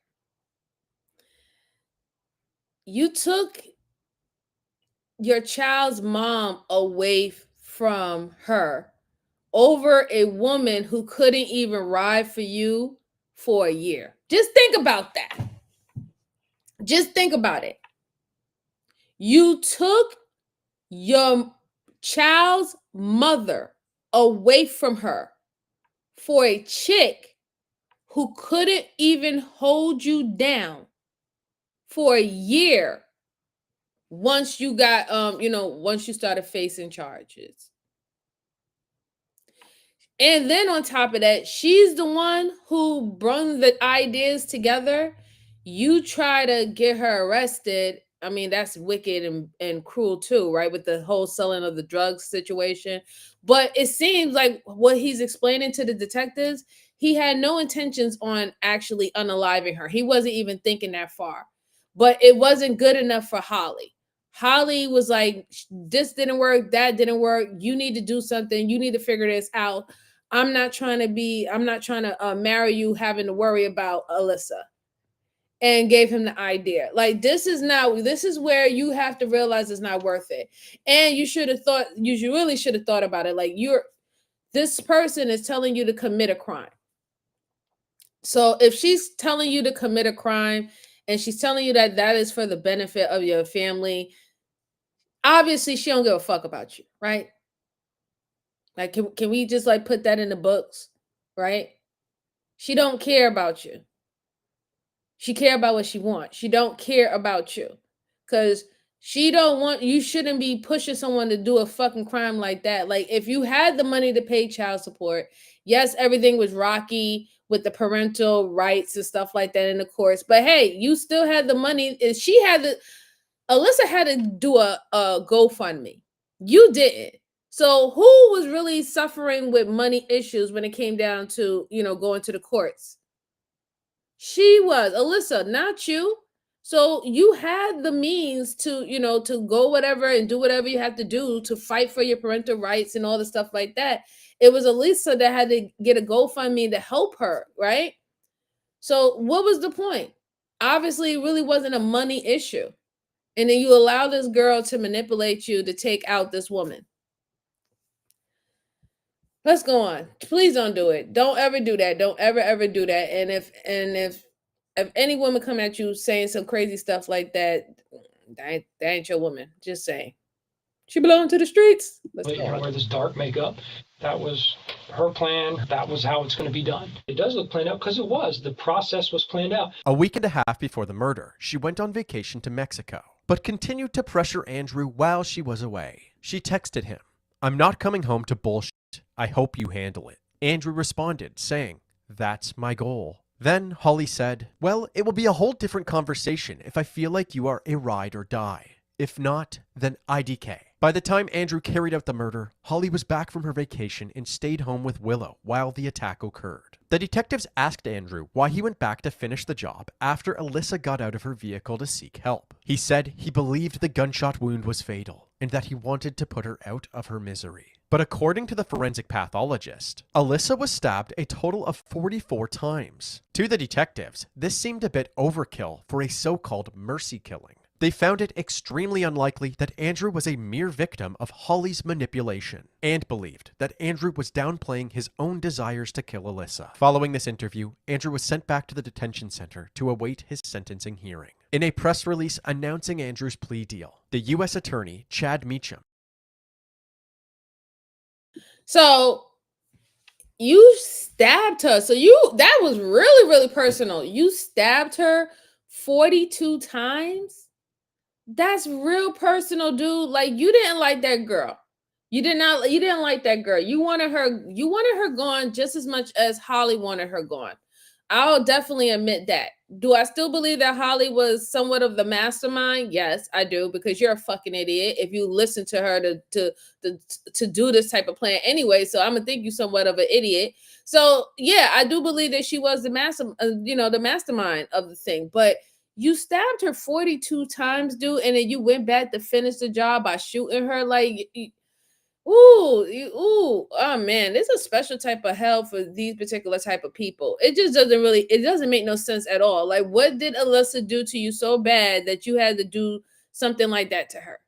You took your child's mom away from her over a woman who couldn't even ride for you for a year. Just think about that. Just think about it. You took your child's mother away from her for a chick who couldn't even hold you down for a year once you got once you started facing charges. And then on top of that, she's the one who brought the ideas together. You try to get her arrested. I mean, that's wicked and cruel too, right? With the whole selling of the drugs situation. But it seems like what he's explaining to the detectives, he had no intentions on actually unaliving her. He wasn't even thinking that far. But it wasn't good enough for Holly. Holly was like, this didn't work, that didn't work. You need to do something. You need to figure this out. I'm not trying to marry you having to worry about Alyssa. And gave him the idea. Like, this is where you have to realize it's not worth it. And you really should have thought about it. Like, this person is telling you to commit a crime. So if she's telling you to commit a crime and she's telling you that that is for the benefit of your family, obviously she don't give a fuck about you, right? Like, can we just like put that in the books, right? She don't care about you. She care about what she wants. She don't care about you because you shouldn't be pushing someone to do a fucking crime like that. Like, if you had the money to pay child support, yes, everything was rocky with the parental rights and stuff like that in the courts. But hey, you still had the money. Alyssa had to do a GoFundMe. You didn't. So who was really suffering with money issues when it came down to, going to the courts? She was. Alyssa, not you. So you had the means to, to go whatever and do whatever you have to do to fight for your parental rights and all the stuff like that. It was Alyssa that had to get a GoFundMe to help her, right? So what was the point? Obviously, it really wasn't a money issue. And then you allow this girl to manipulate you to take out this woman. Let's go on. Please don't do it. Don't ever do that. Don't ever do that. And if any woman come at you saying some crazy stuff like that, that ain't your woman. Just saying. She belonged to the streets. Let's go on. Wear this dark makeup. That was her plan. That was how it's going to be done. It does look planned out because it was. The process was planned out. A week and a half before the murder, she went on vacation to Mexico, but continued to pressure Andrew while she was away. She texted him, "I'm not coming home to bullshit. I hope you handle it." Andrew responded, saying, "That's my goal." Then Holly said, "Well, it will be a whole different conversation if I feel like you are a ride or die. If not, then IDK." By the time Andrew carried out the murder, Holly was back from her vacation and stayed home with Willow while the attack occurred. The detectives asked Andrew why he went back to finish the job after Alyssa got out of her vehicle to seek help. He said he believed the gunshot wound was fatal and that he wanted to put her out of her misery. But according to the forensic pathologist, Alyssa was stabbed a total of 44 times. To the detectives, this seemed a bit overkill for a so-called mercy killing. They found it extremely unlikely that Andrew was a mere victim of Holly's manipulation, and believed that Andrew was downplaying his own desires to kill Alyssa. Following this interview, Andrew was sent back to the detention center to await his sentencing hearing. In a press release announcing Andrew's plea deal, the U.S. Attorney, Chad Meacham. So you stabbed her. So that was really, really personal. You stabbed her 42 times? That's real personal, dude. Like, you didn't like that girl. You didn't like that girl. You wanted her gone just as much as Holly wanted her gone. I'll definitely admit that. Do I still believe that Holly was somewhat of the mastermind? Yes, I do, because you're a fucking idiot if you listen to her to do this type of plan anyway. So I'm gonna think you somewhat of an idiot. So yeah, I do believe that she was the the mastermind of the thing. But you stabbed her 42 times, dude, and then you went back to finish the job by shooting her. Like, oh man, this is a special type of hell for these particular type of people. It just doesn't make no sense at all. Like, what did Alyssa do to you so bad that you had to do something like that to her?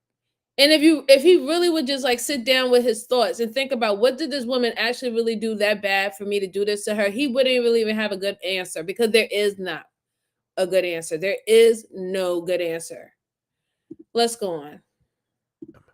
And if he really would just like sit down with his thoughts and think about what did this woman actually really do that bad for me to do this to her, he wouldn't really even have a good answer, because there is not a good answer. There is no good answer. Let's go on.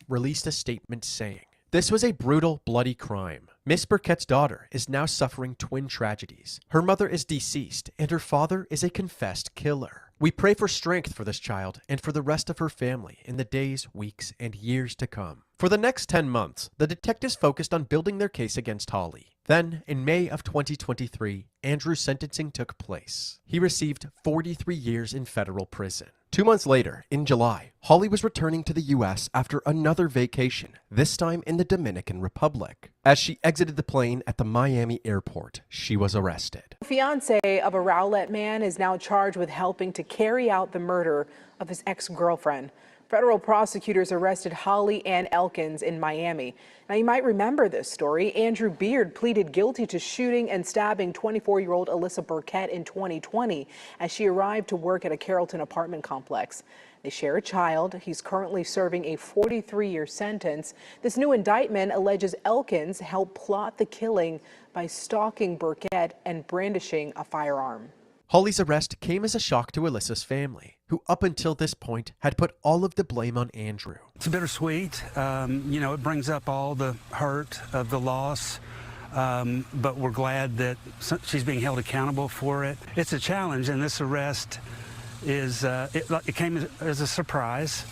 Released a statement saying, "This was a brutal, bloody crime. Miss Burquette's daughter is now suffering twin tragedies. Her mother is deceased, and her father is a confessed killer. We pray for strength for this child and for the rest of her family in the days, weeks, and years to come." For the next 10 months, the detectives focused on building their case against Holly. Then, in May of 2023, Andrew's sentencing took place. He received 43 years in federal prison. 2 months later, in July, Holly was returning to the U.S. after another vacation, this time in the Dominican Republic. As she exited the plane at the Miami airport, she was arrested. Fiance of a Rowlett man is now charged with helping to carry out the murder of his ex-girlfriend. Federal prosecutors arrested Holly Ann Elkins in Miami. Now, you might remember this story. Andrew Beard pleaded guilty to shooting and stabbing 24-year-old Alyssa Burquette in 2020 as she arrived to work at a Carrollton apartment complex. They share a child. He's currently serving a 43-year sentence. This new indictment alleges Elkins helped plot the killing by stalking Burquette and brandishing a firearm. Holly's arrest came as a shock to Alyssa's family, who up until this point had put all of the blame on Andrew. It's bittersweet. It brings up all the hurt of the loss, but we're glad that she's being held accountable for it. It's a challenge, and this arrest it came as a surprise.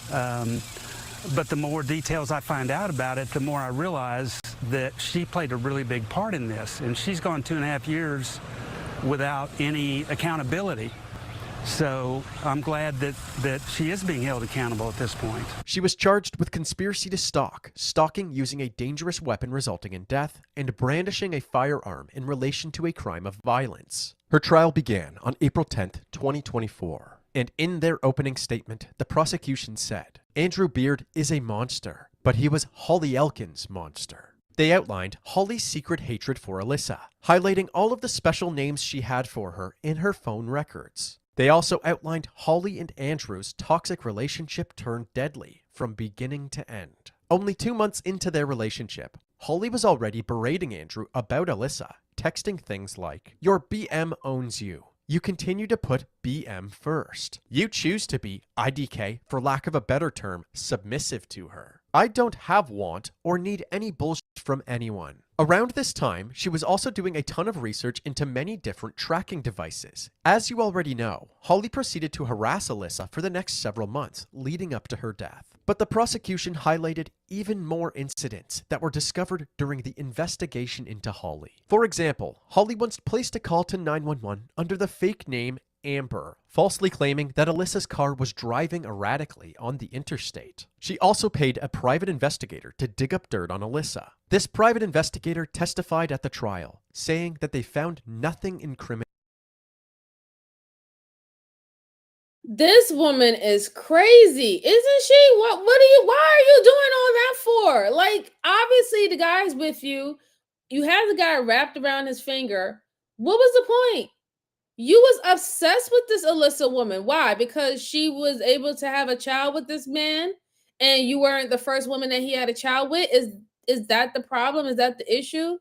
But the more details I find out about it, the more I realize that she played a really big part in this, and she's gone 2.5 years without any accountability. So I'm glad that she is being held accountable at this point. She was charged with conspiracy to stalking using a dangerous weapon resulting in death, and brandishing a firearm in relation to a crime of violence. Her trial began on April 10th, 2024. And in their opening statement, the prosecution said, Andrew Beard is a monster, but he was Holly Elkins' monster. They outlined Holly's secret hatred for Alyssa, highlighting all of the special names she had for her in her phone records. They also outlined Holly and Andrew's toxic relationship turned deadly from beginning to end. Only 2 months into their relationship, Holly was already berating Andrew about Alyssa, texting things like, "Your BM owns you. You continue to put BM first. You choose to be, IDK, for lack of a better term, submissive to her. I don't have want or need any bullshit from anyone." Around this time, she was also doing a ton of research into many different tracking devices. As you already know, Holly proceeded to harass Alyssa for the next several months leading up to her death. But the prosecution highlighted even more incidents that were discovered during the investigation into Holly. For example, Holly once placed a call to 911 under the fake name Amber, falsely claiming that Alyssa's car was driving erratically on the interstate. She also paid a private investigator to dig up dirt on Alyssa. This private investigator testified at the trial, saying that they found nothing incriminating. This woman is crazy, isn't she? Why are you doing all that for? Like, obviously the guy's with you. You have the guy wrapped around his finger. What was the point? You was obsessed with this Alyssa woman. Why? Because she was able to have a child with this man and you weren't the first woman that he had a child with. Is that the problem? Is that the issue?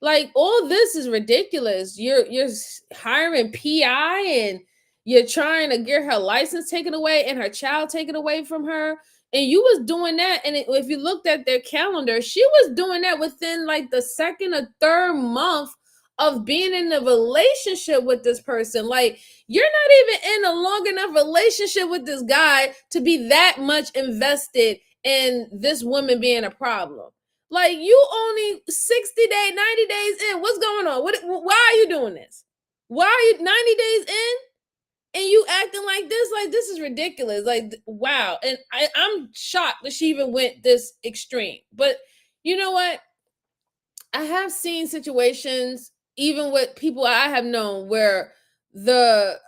Like, all this is ridiculous. You're hiring PI and you're trying to get her license taken away and her child taken away from her. And you was doing that. And if you looked at their calendar, she was doing that within like the second or third month of being in a relationship with this person. Like, you're not even in a long enough relationship with this guy to be that much invested in this woman being a problem. Like, you only 60 days, 90 days in. What's going on? Why are you doing this? Why are you 90 days in and you acting like this? Like, this is ridiculous. Like, wow. And I'm shocked that she even went this extreme. But you know what? I have seen situations, even with people I have known, where the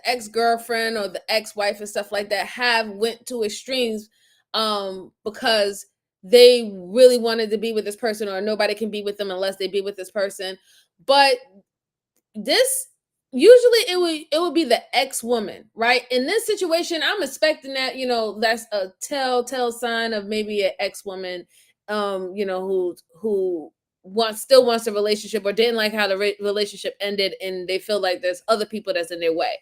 ex-girlfriend or the ex-wife and stuff like that have went to extremes because they really wanted to be with this person, or nobody can be with them unless they be with this person. But this usually it would be the ex-woman, right? In this situation, I'm expecting that, that's a telltale sign of maybe an ex-woman, who still wants a relationship or didn't like how the relationship ended and they feel like there's other people that's in their way.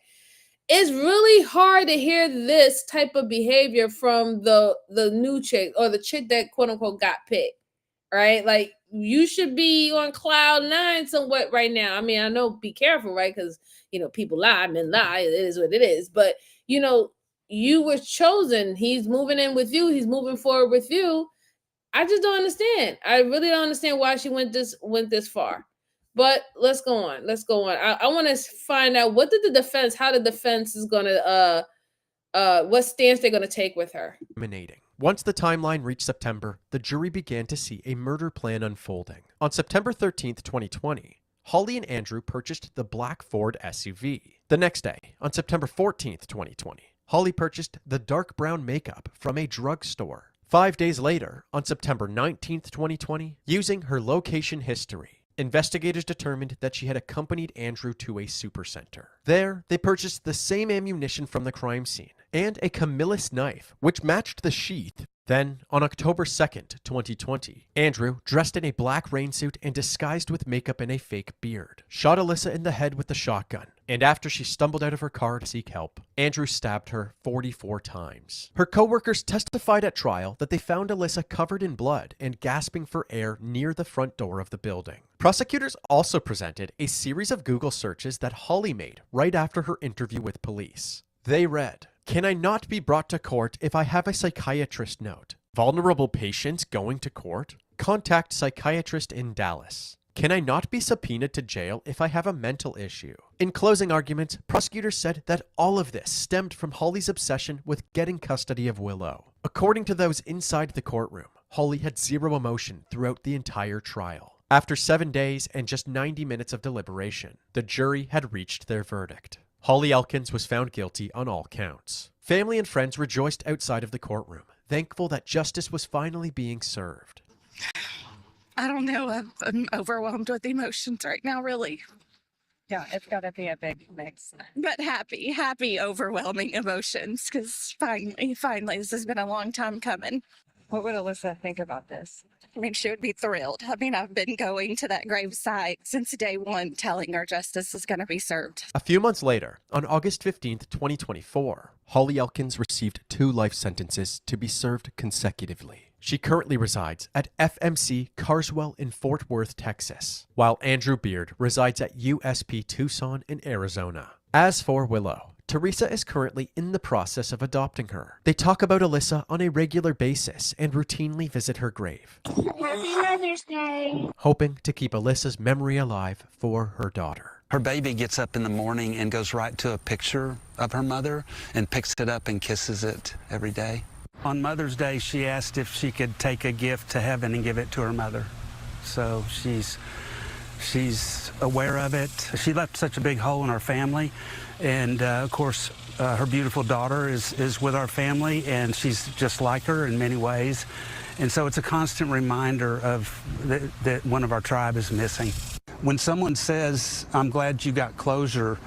It's really hard to hear this type of behavior from the new chick or the chick that quote unquote got picked, right? Like, you should be on cloud nine somewhat right now. I mean, I know, be careful, right? Because people lie, men lie. It is what it is. But you were chosen. He's moving in with you. He's moving forward with you. I just don't understand. I really don't understand why she went this far. But let's go on. I want to find out how the defense is gonna what stance they're gonna take with her. Once the timeline reached September, the jury began to see a murder plan unfolding. On September 13th, 2020, Holly and Andrew purchased the black Ford SUV. The next day, on September 14th, 2020, Holly purchased the dark brown makeup from a drugstore. 5 days later, on September 19th, 2020, using her location history, investigators determined that she had accompanied Andrew to a supercenter. There, they purchased the same ammunition from the crime scene and a Camillus knife, which matched the sheath. Then, on October 2nd, 2020, Andrew, dressed in a black rain suit and disguised with makeup and a fake beard, shot Alyssa in the head with the shotgun, and after she stumbled out of her car to seek help, Andrew stabbed her 44 times. Her co-workers testified at trial that they found Alyssa covered in blood and gasping for air near the front door of the building. Prosecutors also presented a series of Google searches that Holly made right after her interview with police. They read, "Can I not be brought to court if I have a psychiatrist note? Vulnerable patients going to court? Contact psychiatrist in Dallas. Can I not be subpoenaed to jail if I have a mental issue?" In closing arguments, prosecutors said that all of this stemmed from Holly's obsession with getting custody of Willow. According to those inside the courtroom, Holly had zero emotion throughout the entire trial. After 7 days and just 90 minutes of deliberation, the jury had reached their verdict. Holly Elkins was found guilty on all counts. Family and friends rejoiced outside of the courtroom, thankful that justice was finally being served. I don't know. I'm overwhelmed with emotions right now, really. Yeah, it's got to be a big mix. But happy, overwhelming emotions because finally, this has been a long time coming. What would Alyssa think about this? I mean, she would be thrilled. I mean, I've been going to that gravesite since day one, telling her justice is going to be served. A few months later, on August 15th, 2024, Holly Elkins received 2 life sentences to be served consecutively. She currently resides at FMC Carswell in Fort Worth, Texas, while Andrew Beard resides at USP Tucson in Arizona. As for Willow, Teresa is currently in the process of adopting her. They talk about Alyssa on a regular basis and routinely visit her grave. Happy Mother's Day. Hoping to keep Alyssa's memory alive for her daughter. Her baby gets up in the morning and goes right to a picture of her mother and picks it up and kisses it every day. On Mother's Day, she asked if she could take a gift to heaven and give it to her mother. So she's aware of it. She left such a big hole in our family. And of course, her beautiful daughter is with our family, and she's just like her in many ways. And so it's a constant reminder of that one of our tribe is missing. When someone says, "I'm glad you got closure,"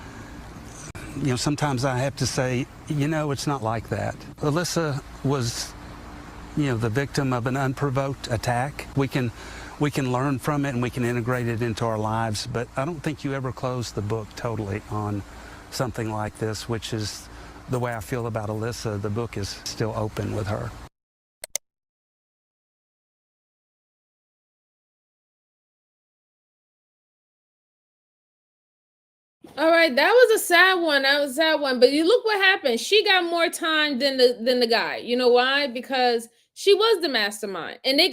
you know, sometimes I have to say, you know, it's not like that. Alyssa was, you know, the victim of an unprovoked attack. We can learn from it and we can integrate it into our lives, but I don't think you ever close the book totally on something like this, which is the way I feel about Alyssa. The book is still open with her. All right, that was a sad one. That was a sad one. But you look what happened. She got more time than the guy. You know why? Because she was the mastermind, and they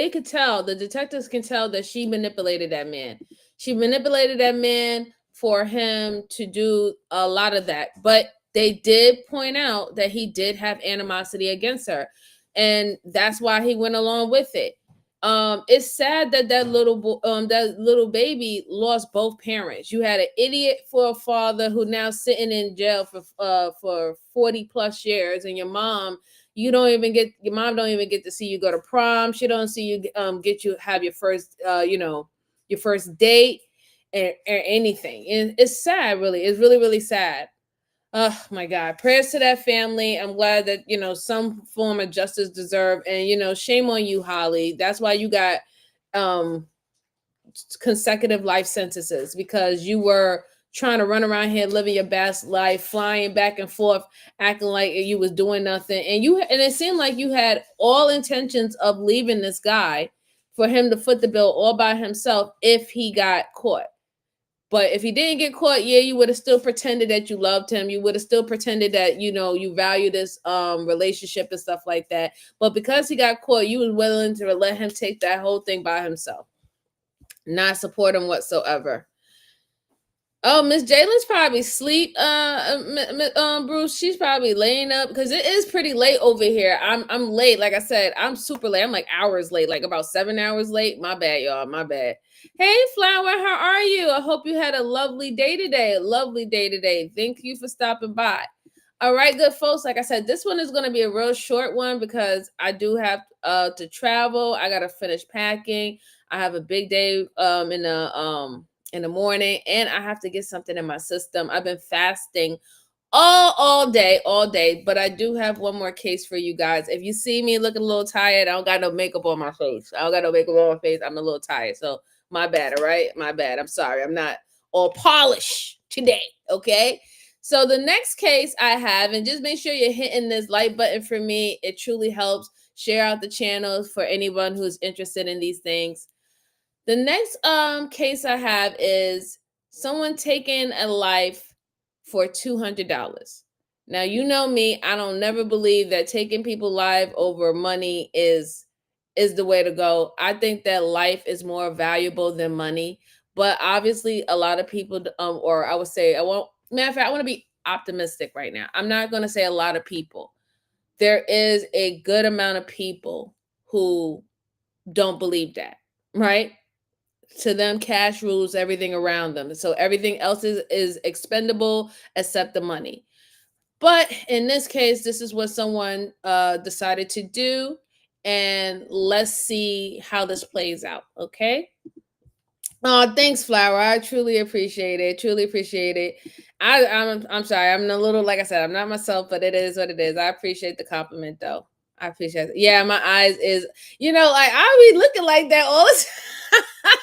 could tell. The detectives can tell that she manipulated that man. She manipulated that man for him to do a lot of that. But they did point out that he did have animosity against her, and that's why he went along with it. It's sad that that little baby lost both parents. You had an idiot for a father who now sitting in jail for 40 plus years, and your mom don't even get to see you go to prom. She don't see you have your first your first date or anything. And it's sad, really. It's really, really sad. Oh my God. Prayers to that family. I'm glad that, some form of justice deserved. And, shame on you, Holly. That's why you got consecutive life sentences, because you were trying to run around here living your best life, flying back and forth, acting like you was doing nothing. And it seemed like you had all intentions of leaving this guy for him to foot the bill all by himself if he got caught. But if he didn't get caught, yeah, you would have still pretended that you loved him. You would have still pretended that, you value this relationship and stuff like that. But because he got caught, you was willing to let him take that whole thing by himself. Not support him whatsoever. Oh, Miss Jalen's probably asleep. Bruce, she's probably laying up because it is pretty late over here. I'm late. Like I said, I'm super late. I'm like hours late, like about 7 hours late. My bad, y'all. My bad. Hey, Flower, how are you? I hope you had a lovely day today. A lovely day today. Thank you for stopping by. All right, good folks. Like I said, this one is going to be a real short one because I do have to travel. I got to finish packing. I have a big day in the morning, and I have to get something in my system. I've been fasting all day, but I do have one more case for you guys. If you see me looking a little tired, I don't got no makeup on my face. I'm a little tired, so my bad, all right? My bad. I'm sorry. I'm not all polished today, okay? So the next case I have, and just make sure you're hitting this like button for me. It truly helps. Share out the channels for anyone who's interested in these things. The next case I have is someone taking a life for $200. Now, you know me, I don't never believe that taking people life over money is the way to go. I think that life is more valuable than money, but obviously a lot of people or I would say matter of fact, I want to be optimistic right now. I'm not going to say a lot of people. There is a good amount of people who don't believe that, right? To them, cash rules everything around them. So everything else is expendable except the money. But in this case, this is what someone decided to do. And let's see how this plays out. Okay. Oh, thanks, Flower. I truly appreciate it. Truly appreciate it. I'm sorry. I'm a little, like I said, I'm not myself, but it is what it is. I appreciate the compliment, though. I appreciate it. Yeah, my eyes is, like I be looking like that all the time.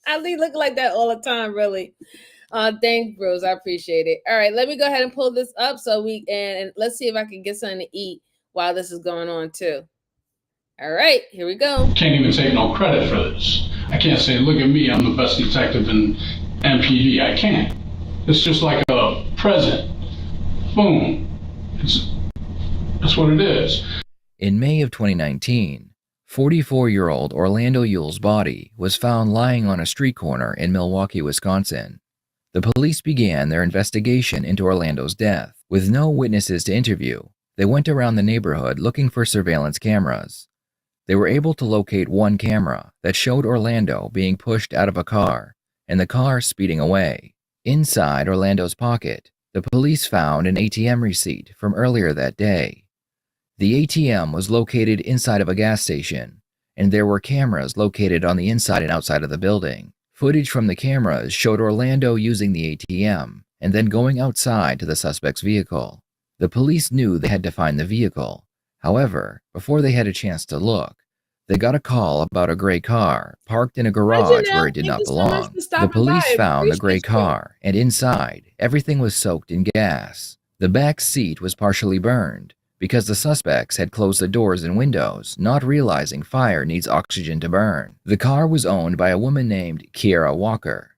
I be looking like that all the time, really. Thanks, bros. I appreciate it. All right, let me go ahead and pull this up so we and let's see if I can get something to eat while this is going on too. All right, here we go. Can't even take no credit for this. I can't say, look at me, I'm the best detective in MPD. I can't. It's just like a present. Boom. That's what it is. In May of 2019, 44-year-old Orlando Ule's body was found lying on a street corner in Milwaukee, Wisconsin. The police began their investigation into Orlando's death. With no witnesses to interview, they went around the neighborhood looking for surveillance cameras. They were able to locate one camera that showed Orlando being pushed out of a car and the car speeding away. Inside Orlando's pocket, the police found an ATM receipt from earlier that day. The ATM was located inside of a gas station, and there were cameras located on the inside and outside of the building. Footage from the cameras showed Orlando using the ATM and then going outside to the suspect's vehicle. The police knew they had to find the vehicle. However, before they had a chance to look, they got a call about a gray car parked in a garage where it did not belong. The police found the gray car, and inside, everything was soaked in gas. The back seat was partially burned because the suspects had closed the doors and windows, not realizing fire needs oxygen to burn. The car was owned by a woman named Kiara Walker.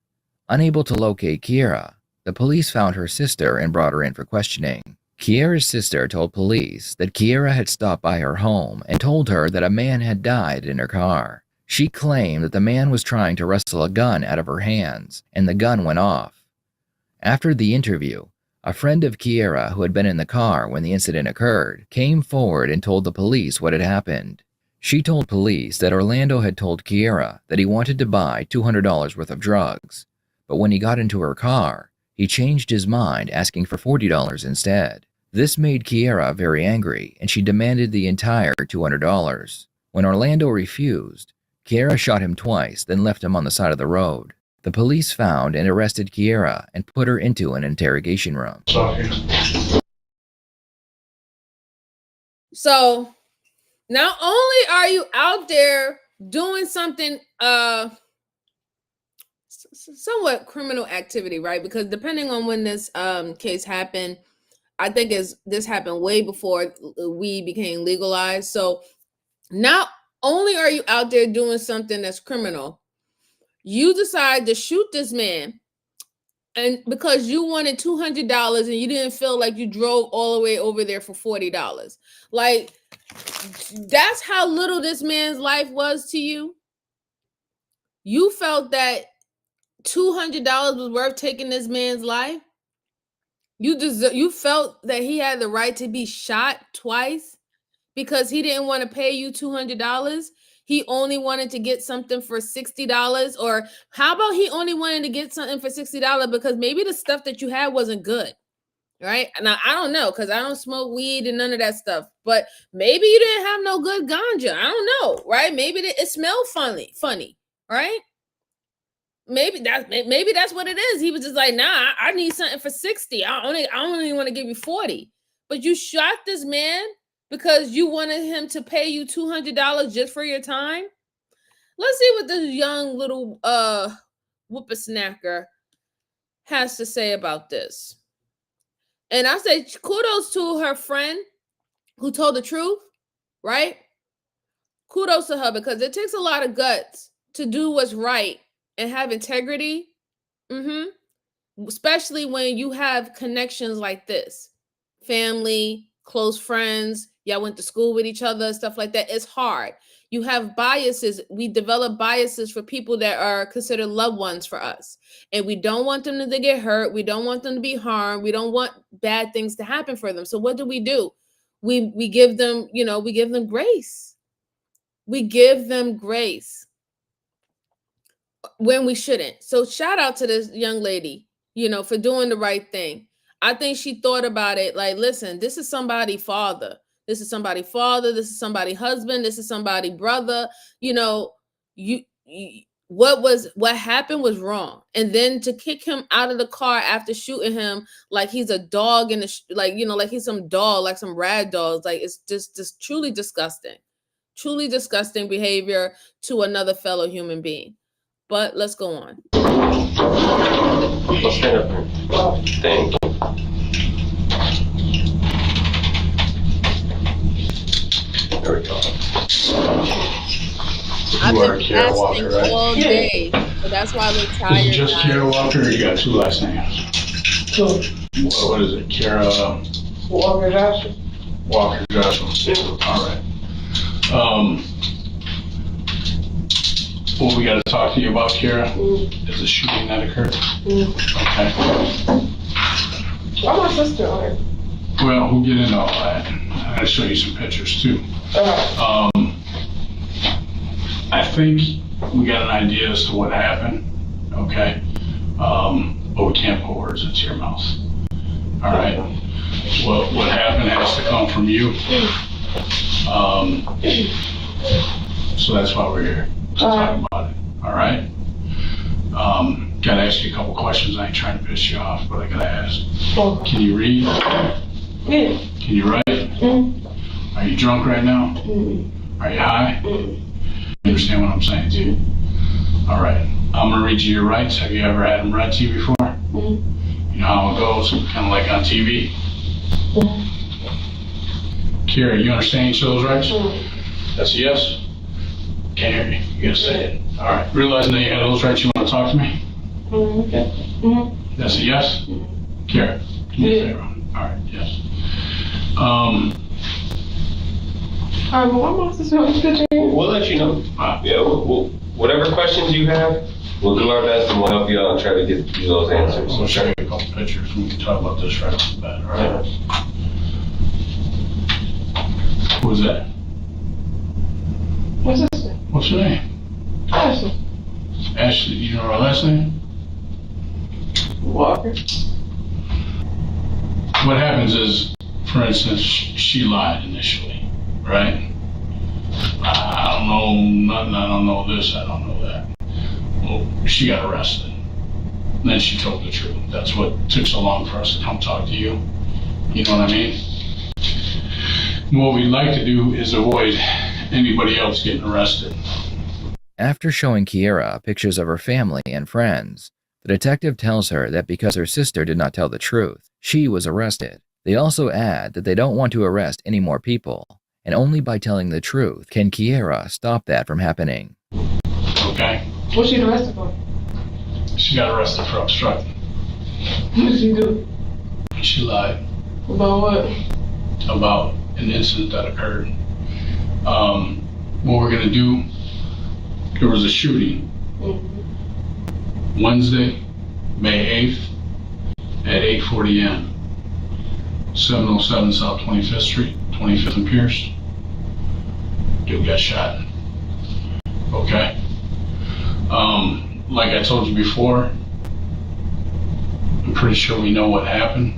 Unable to locate Kiara, the police found her sister and brought her in for questioning. Kiara's sister told police that Kiara had stopped by her home and told her that a man had died in her car. She claimed that the man was trying to wrestle a gun out of her hands, and the gun went off. After the interview, a friend of Kiara who had been in the car when the incident occurred came forward and told the police what had happened. She told police that Orlando had told Kiara that he wanted to buy $200 worth of drugs, but when he got into her car, he changed his mind, asking for $40 instead. This made Kiara very angry, and she demanded the entire $200. When Orlando refused, Kiara shot him twice, then left him on the side of the road. The police found and arrested Kiara and put her into an interrogation room. So, not only are you out there doing something somewhat criminal activity, right? Because depending on when this case happened, I think this happened way before weed became legalized. So not only are you out there doing something that's criminal, you decide to shoot this man, and because you wanted $200 and you didn't feel like you drove all the way over there for $40. Like, that's how little this man's life was to you. You felt that $200 was worth taking this man's life. You felt that he had the right to be shot twice because he didn't want to pay you $200. He only wanted to get something for $60. Or how about he only wanted to get something for $60 because maybe the stuff that you had wasn't good, right? Now, I don't know because I don't smoke weed and none of that stuff. But maybe you didn't have no good ganja. I don't know, right? Maybe it smelled funny, right? Maybe that's what it is. He was just like, nah, I need something for 60. I only want to give you 40. But you shot this man because you wanted him to pay you $200 just for your time. Let's see what this young little whippersnacker has to say about this. And I say kudos to her friend who told the truth, right? Kudos to her, because it takes a lot of guts to do what's right and have integrity, especially when you have connections like this. Family, close friends, y'all went to school with each other, stuff like that. It's hard. You have biases. We develop biases for people that are considered loved ones for us. And we don't want them to get hurt. We don't want them to be harmed. We don't want bad things to happen for them. So what do? We give them, we give them grace. We give them grace. when we shouldn't. So shout out to this young lady, for doing the right thing. I think she thought about it like, listen, this is somebody's father. This is somebody's father. This is somebody's husband. This is somebody's brother. What happened was wrong. And then to kick him out of the car after shooting him like he's a dog in the like he's some dog, like some rag dogs. Like, it's just truly disgusting. Truly disgusting behavior to another fellow human being. But let's go on. Stand up. Thank you. There we go. I've You are been Kiara Walker, fasting right? all day, so that's why we're tired. Is it just guys. Kiara Walker, or you got two last names? What is it? Kiara Walker Joshua. Walker Joshua. All right. What we got to talk to you about, Kiara, is the shooting that occurred. Okay. Why my sister on it? Well, we'll get into all that. I gotta show you some pictures too. I think we got an idea as to what happened, okay? But we can't put words into your mouth. All right? What happened has to come from you. So that's why we're here, to talk about it, all right? Gotta ask you a couple questions. I ain't trying to piss you off, but I gotta ask. Can you read? Yeah. Can you write? Are you drunk right now? Are you high? You understand what I'm saying to you? All right. I'm gonna read you your rights. Have you ever had them read to you before? You know how it goes, kind of like on TV. Kiara, you understand each of those rights? That's a yes? Can't hear you. You gotta say it. All right. Realizing that you have those rights, you want to talk to me? Okay. That's a yes? Kiara, can you do a favor? All right, yes. Alright, but why am I supposed to show this picture? We'll let you know. Yeah, we'll, whatever questions you have, we'll do our best and we'll help you out and try to get you those answers. We'll show you a couple pictures. We can talk about this right off the bat, all right? Who's that? What's this name? What's your name? Ashley. Ashley, you know her last name? Walker. What happens is, for instance, she lied initially, right? I don't know nothing, I don't know this, I don't know that. Well, she got arrested. And then she told the truth. That's what took so long for us to come talk to you. You know what I mean? What we'd like to do is avoid anybody else getting arrested. After showing Kiara pictures of her family and friends, the detective tells her that because her sister did not tell the truth, she was arrested. They also add that they don't want to arrest any more people, and only by telling the truth can Kiara stop that from happening. Okay? What's she arrested for? She got arrested for obstructing. What did she do? She lied. About what? About an incident that occurred. What we're gonna do, there was a shooting Wednesday, May 8th at 8:40 a.m. 707 South 25th Street, 25th and Pierce. Dude got shot. Okay. Like I told you before, I'm pretty sure we know what happened.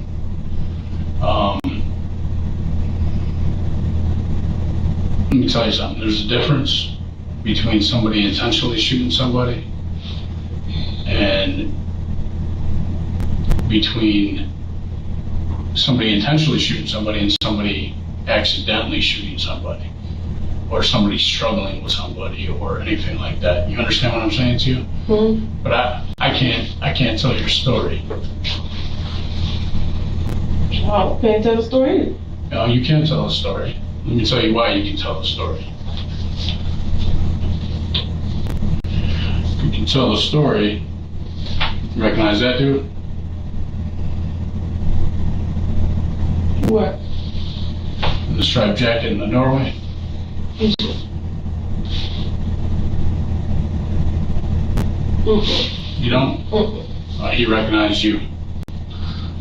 Let me tell you something. There's a difference between somebody intentionally shooting somebody and between somebody intentionally shooting somebody and somebody accidentally shooting somebody, or somebody struggling with somebody, or anything like that. You understand what I'm saying to you? But I can't tell your story. I can't tell the story. No, you can tell the story. Let me tell you why you can tell the story. You can tell the story. You recognize that dude? What? In the striped jacket in the doorway? You don't? He recognized you.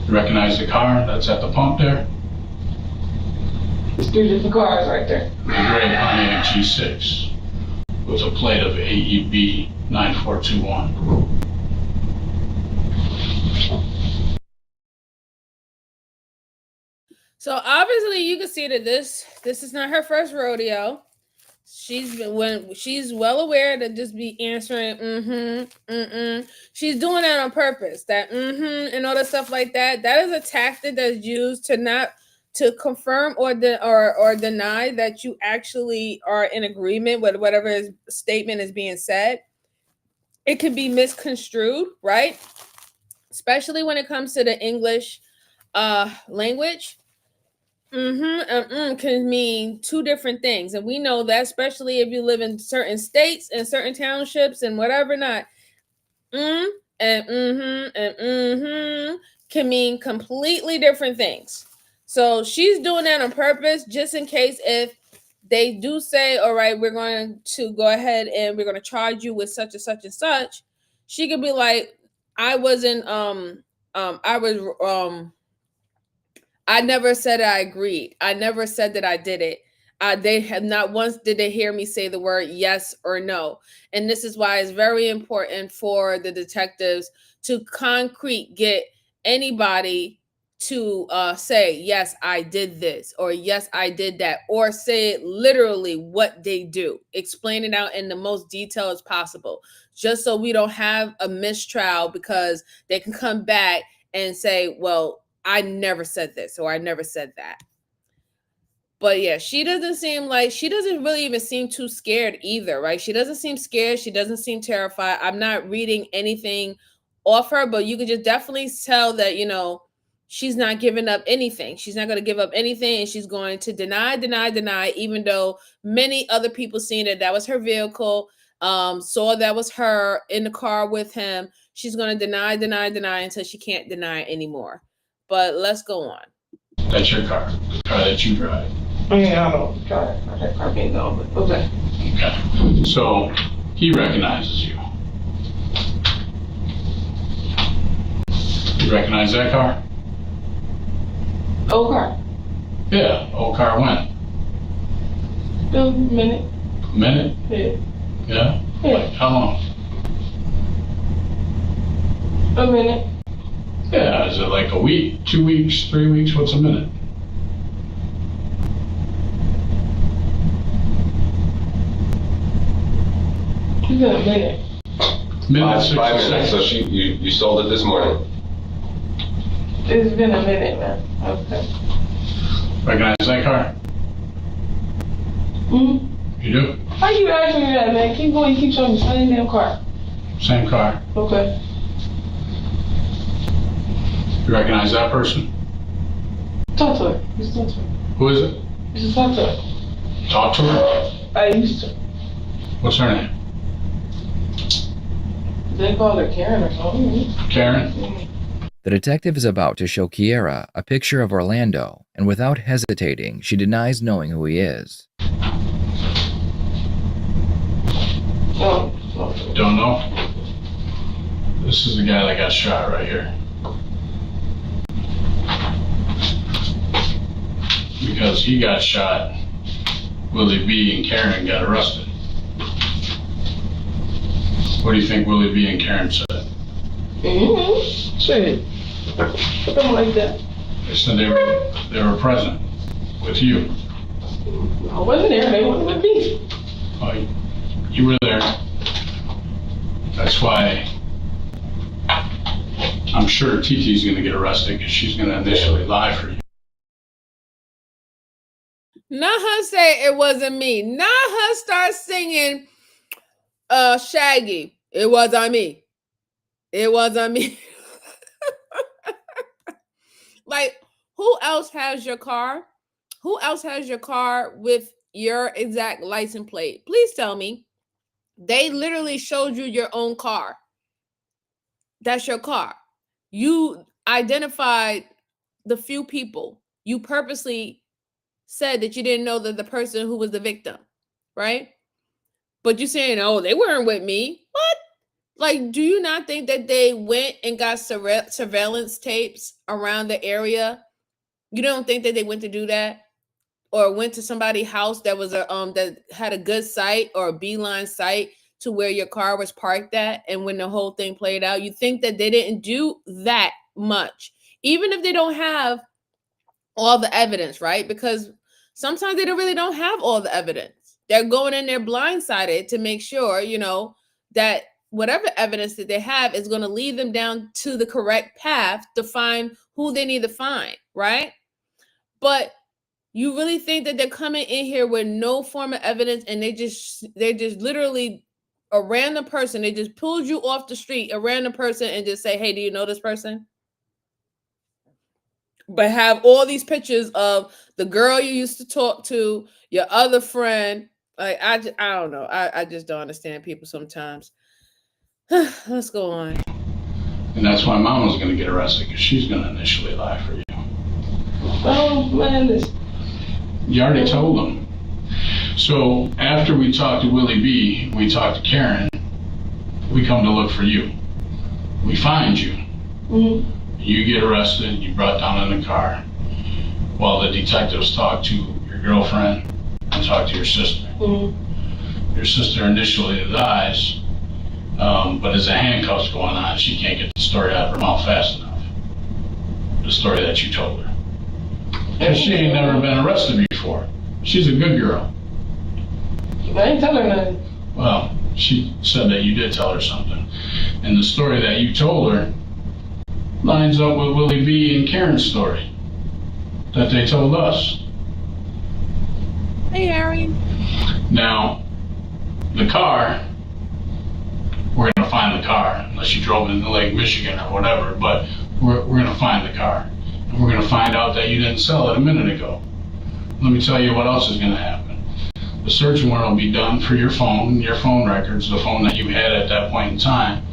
You recognize the car that's at the pump there? There's 3 different cars right there. The gray Pontiac G6. with a plate of AEB 9421. So obviously you can see that this is not her first rodeo. She's well aware to just be answering She's doing that on purpose. That and all the stuff like that. That is a tactic that's used to confirm or deny that you actually are in agreement with whatever statement is being said. It can be misconstrued, right? Especially when it comes to the English language. Can mean two different things, and we know that, especially if you live in certain states and certain townships and whatever not. And can mean completely different things. So she's doing that on purpose, just in case if they do say, all right, we're going to go ahead and we're going to charge you with such and such and such. She could be like, I never said I agreed. I never said that I did it. They have not once did they hear me say the word yes or no. And this is why it's very important for the detectives to get anybody to say, yes, I did this, or yes, I did that, or say it literally what they do. Explain it out in the most detail as possible, just so we don't have a mistrial, because they can come back and say, well, I never said this, or I never said that. But yeah, she doesn't really even seem too scared either, right? She doesn't seem scared. She doesn't seem terrified. I'm not reading anything off her, but you could just definitely tell that, she's not giving up anything. She's not going to give up anything, and she's going to deny, even though many other people seen it. That was her vehicle, saw that was her in the car with him. She's going to deny until she can't deny anymore. But let's go on. That's your car, the car that you drive. Yeah, I don't drive that car being gone, but okay. Okay. So he recognizes you. You recognize that car? Old car. Yeah, old car when? A minute. A minute? Yeah. Yeah? Yeah. How long? A minute. Yeah, is it like a week, 2 weeks, 3 weeks? What's a minute? It's been a minute. Five minutes. So you sold it this morning. It's been a minute, man. Okay. Recognize that car? Mm-hmm. You do? Why you asking me that, man? Keep going. You keep showing me the same damn car. Same car. Okay. You recognize that person? Talk to her. Just talk to her. Who is it? Just talk to her. Talk to her? I used to. What's her name? They call her Karen or something. Karen? The detective is about to show Kiara a picture of Orlando, and without hesitating, she denies knowing who he is. Don't know? This is the guy that got shot right here. Because he got shot, Willie B and Karen got arrested. What do you think Willie B and Karen said? Say it. Something like that. They said they were present with you. I wasn't there. They wasn't with me. Oh, you were there. That's why I'm sure TT's going to get arrested, because she's going to initially lie for you. Not her say it wasn't me. Not her start singing Shaggy. It wasn't me. It wasn't me. Like, who else has your car? Who else has your car with your exact license plate? Please tell me. They literally showed you your own car. That's your car. You identified the few people. You purposely said that you didn't know that the person who was the victim, right? But you're saying, oh, they weren't with me. What? Like, do you not think that they went and got surveillance tapes around the area? You don't think that they went to do that? or went to somebody's house that was that had a good site or a beeline site to where your car was parked at, and when the whole thing played out, you think that they didn't do that much, even if they don't have all the evidence, right? Because sometimes they really don't have all the evidence. They're going in there blindsided to make sure, that whatever evidence that they have is going to lead them down to the correct path to find who they need to find, right? But you really think that they're coming in here with no form of evidence, and they just literally a random person, they just pulled you off the street, a random person, and just say, hey, do you know this person? But have all these pictures of the girl you used to talk to, your other friend. Like, I don't know. I just don't understand people sometimes. Let's go on. And that's why Mama's going to get arrested, because she's going to initially lie for you. Oh, man, You already told them. So after we talked to Willie B, we talked to Karen, we come to look for you. We find you. Mm-hmm. You get arrested, you brought down in the car, while the detectives talk to your girlfriend and talk to your sister. Mm-hmm. Your sister initially denies, but as the handcuffs going on, she can't get the story out of her mouth fast enough. The story that you told her. Because she ain't never been arrested before. She's a good girl. I ain't telling her nothing. Well, she said that you did tell her something. And the story that you told her lines up with Willie B and Karen's story that they told us. Hey, Harry. Now, the car, we're going to find the car, unless you drove into Lake Michigan or whatever, but we're going to find the car. And we're going to find out that you didn't sell it a minute ago. Let me tell you what else is going to happen. The search warrant will be done for your phone, your phone records, the phone that you had at that point in time.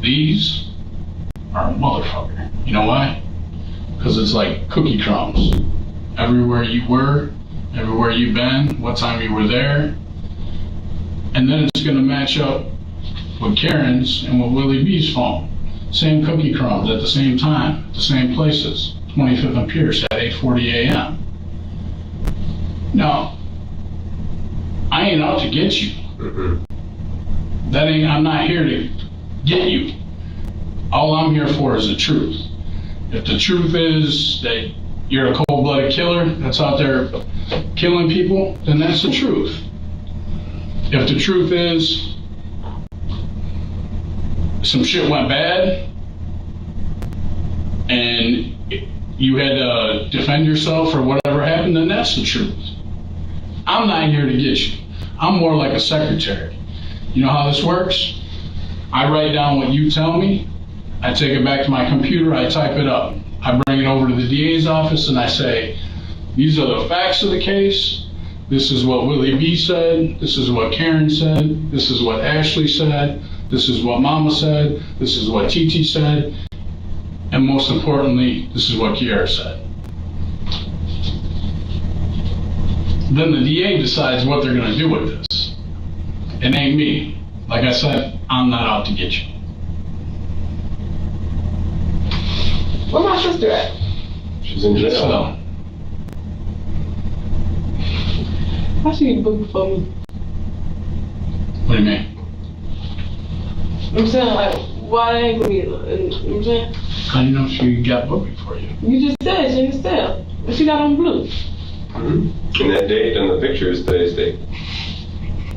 These are a motherfucker. You know why? Because it's like cookie crumbs. Everywhere you were, everywhere you've been, what time you were there. And then it's going to match up with Karen's and with Willie B's phone. Same cookie crumbs at the same time, at the same places. 25th and Pierce at 8:40 a.m. Now, I ain't out to get you. I'm not here to get you. All I'm here for is the truth. If the truth is that you're a cold-blooded killer that's out there killing people, then that's the truth. If the truth is some shit went bad and you had to defend yourself or whatever happened, then that's the truth. I'm not here to get you. I'm more like a secretary. You know how this works? I write down what you tell me. I take it back to my computer, I type it up. I bring it over to the DA's office and I say, these are the facts of the case. This is what Willie B said. This is what Karen said. This is what Ashley said. This is what Mama said. This is what Titi said. And most importantly, this is what Kiara said. Then the DA decides what they're gonna do with this. It ain't me. Like I said, I'm not out to get you. Where my sister at? She's in jail. Why she get booked before me? What do you mean? I'm saying, like, why they ain't gonna get, you know what I'm saying? How do you know she got booked before you? You just said she didn't sell, but she got on blue. And that date on the picture is today's date.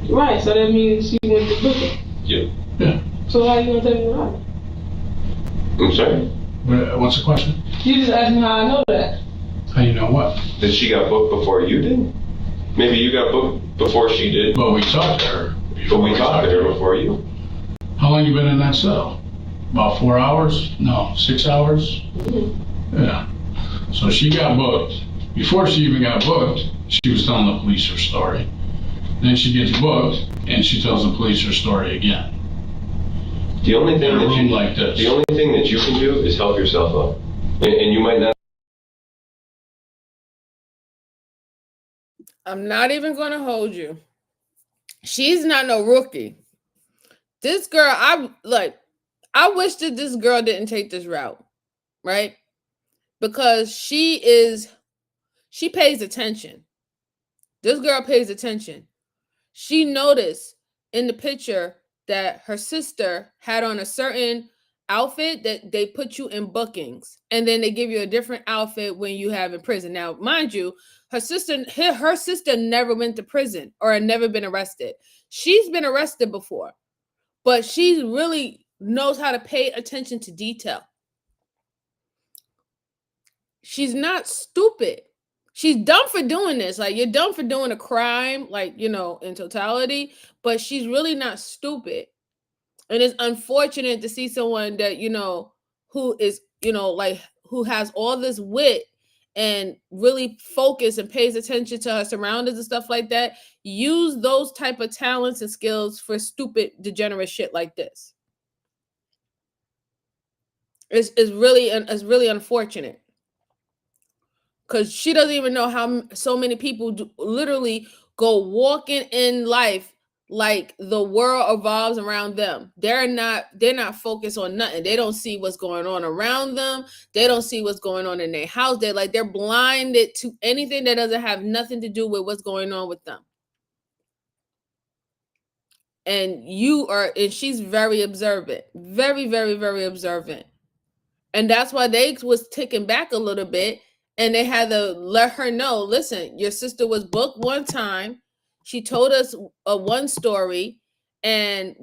Right, so that means she went to book it. Yep. Yeah. So how you gonna tell me why? I'm sorry? What's the question? You just asked me how I know that. How you know what? That she got booked before you did? Maybe you got booked before she did. But we talked to her. But we talked to her before you. How long you been in that cell? About 4 hours? No, 6 hours? Mm-hmm. Yeah. So she got booked. Before she even got booked, she was telling the police her story. Then she gets booked, and she tells the police her story again. The only thing that you like this. The only thing that you can do is help yourself up, and you might not. I'm not even going to hold you. She's not no rookie. This girl, I wish that this girl didn't take this route, right? Because she She pays attention. This girl pays attention. She noticed in the picture that her sister had on a certain outfit that they put you in bookings, and then they give you a different outfit when you have in prison. Now, mind you, her sister never went to prison or had never been arrested. She's been arrested before, but she really knows how to pay attention to detail. She's not stupid. She's dumb for doing this. Like, you're dumb for doing a crime, like, you know, in totality, but she's really not stupid. And it's unfortunate to see someone that, you know, who is, you know, like, who has all this wit and really focus and pays attention to her surroundings and stuff like that, use those type of talents and skills for stupid, degenerate shit like this. It's really unfortunate. Because she doesn't even know how so many people literally go walking in life like the world revolves around them. They're not focused on nothing. They don't see what's going on around them. They don't see what's going on in their house. They're blinded to anything that doesn't have nothing to do with what's going on with them. And she's very observant. Very, very, very observant. And that's why they was ticking back a little bit. And they had to let her know, listen, your sister was booked one time. She told us one story, and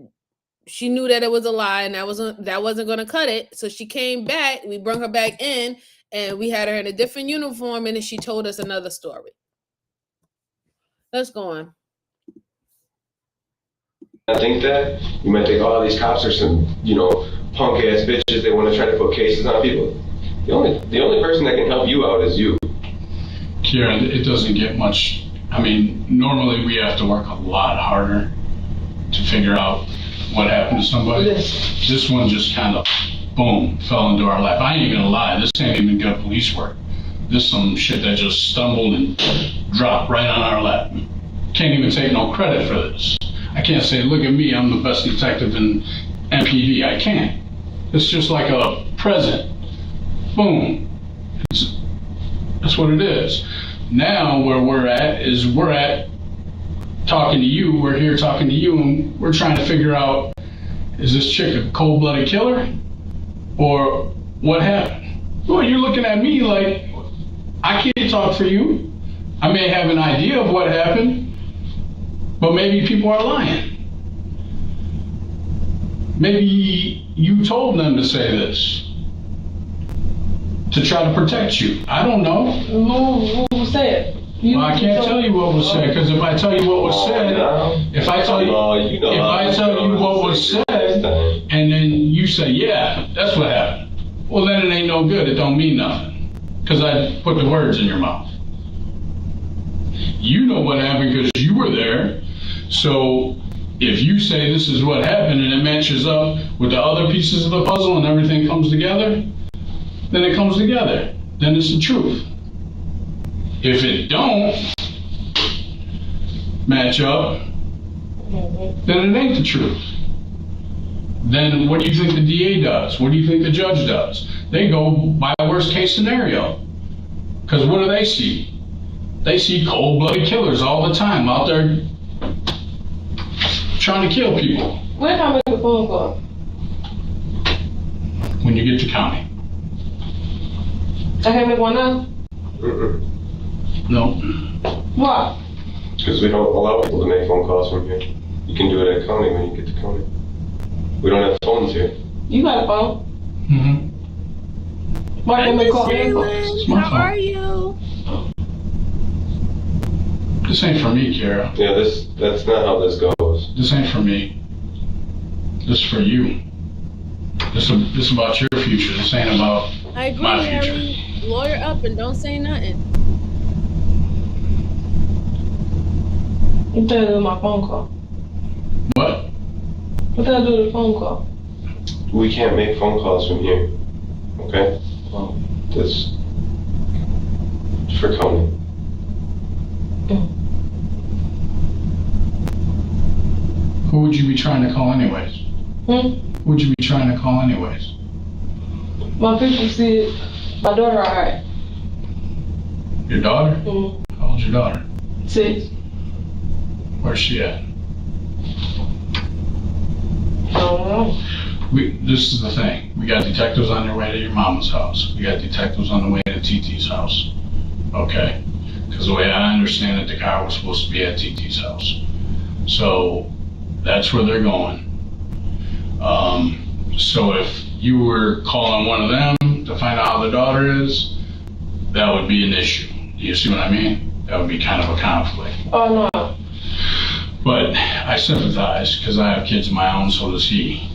she knew that it was a lie, and that wasn't going to cut it. So she came back. We brought her back in, and we had her in a different uniform, and then she told us another story. Let's go on. I think that you might think, oh, these cops are some, you know, punk ass bitches. They want to try to put cases on people. The only person that can help you out is you. Kiara, it doesn't get much. I mean, normally we have to work a lot harder to figure out what happened to somebody. This one just kind of, boom, fell into our lap. I ain't even gonna lie, this ain't even good police work. This some shit that just stumbled and dropped right on our lap. Can't even take no credit for this. I can't say, look at me, I'm the best detective in MPD. I can't. It's just like a present. Boom. That's what it is. Now where we're at talking to you. We're here talking to you, and we're trying to figure out, is this chick a cold-blooded killer? Or what happened? Well, you're looking at me like I can't talk for you. I may have an idea of what happened, but maybe people are lying. Maybe you told them to say this to try to protect you. I don't know. What was said? Well, I can't tell you what was said, because if I tell you what was said, if I tell you what was said, and then you say, yeah, that's what happened, well, then it ain't no good. It don't mean nothing, because I put the words in your mouth. You know what happened because you were there. So if you say this is what happened and it matches up with the other pieces of the puzzle and everything comes together, then it comes together. Then it's the truth. If it don't match up, then it ain't the truth. Then what do you think the DA does? What do you think the judge does? They go by worst case scenario. Because what do they see? They see cold-blooded killers all the time out there trying to kill people. When can I make a phone call? When you get to county. I can't make one now? No. Why? Because we don't allow people to make phone calls from here. You can do it at county when you get to county. We don't have phones here. You got a phone? Mm-hmm. Why can't I make Shaylin, phone? how are you? This ain't for me, Kiara. Yeah, that's not how this goes. This ain't for me. This is for you. This is about your future. This ain't about I agree, my future. Harry. Lawyer up and don't say nothing. What the hell is my phone call? What? What the hell do with the phone call? We can't make phone calls from here. Okay? That's for county. Who would you be trying to call anyways? Who would you be trying to call anyways? My people see my daughter alright. Your daughter? Mm-hmm. How old's your daughter? 6. Where's she at? I don't know. This is the thing. We got detectives on their way to your mama's house. We got detectives on the way to TT's house. Okay? Because the way I understand it, the car was supposed to be at TT's house. So that's where they're going. So if you were calling one of them to find out how the daughter is, that would be an issue. Do you see what I mean? That would be kind of a conflict. Oh, no. But I sympathize because I have kids of my own, so does he.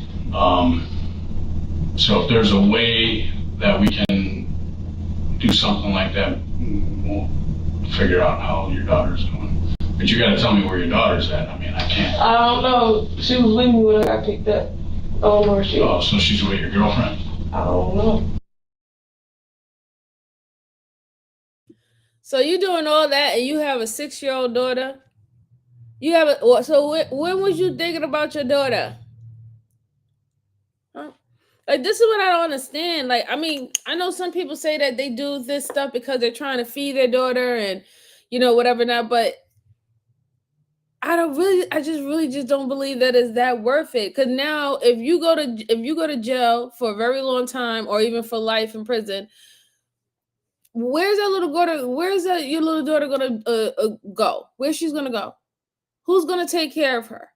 So if there's a way that we can do something like that, we'll figure out how your daughter's doing. But you got to tell me where your daughter's at. I mean, I can't. I don't know. She was with me when I got picked up. I don't know where she is. Oh, so she's with your girlfriend? I don't know. So you doing all that and you have a 6-year-old daughter? You have a, so when was you thinking about your daughter? Huh? Like, this is what I don't understand. Like, I mean, I know some people say that they do this stuff because they're trying to feed their daughter and, you know, whatever not, but I just don't believe that is that worth it. Because now if you go to jail for a very long time or even for life in prison, where's your little daughter gonna go? Where's she's gonna go? Who's gonna take care of her?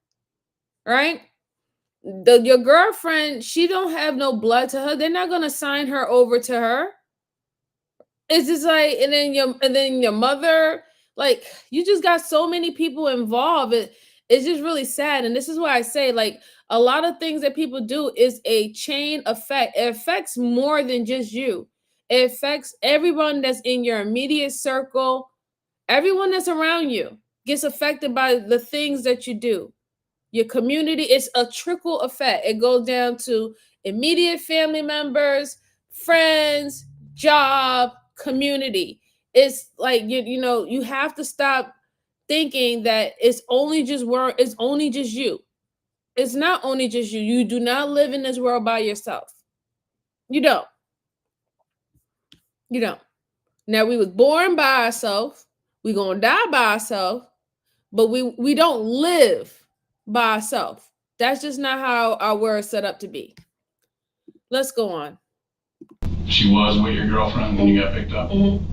Right? Your girlfriend, she don't have no blood to her. They're not gonna sign her over to her. It's just like, and then your mother, like, you just got so many people involved. It's just really sad. And this is why I say, like, a lot of things that people do is a chain effect. It affects more than just you. It affects everyone that's in your immediate circle. Everyone that's around you gets affected by the things that you do. Your community, it's a trickle effect. It goes down to immediate family members, friends, job, community. It's like, you have to stop thinking that it's only just you. It's not only just you. You do not live in this world by yourself. You don't. You don't. Now, we was born by ourselves. We gonna die by ourselves, but we don't live by ourselves. That's just not how our world's set up to be. Let's go on. She was with your girlfriend when you got picked up? Mm-hmm.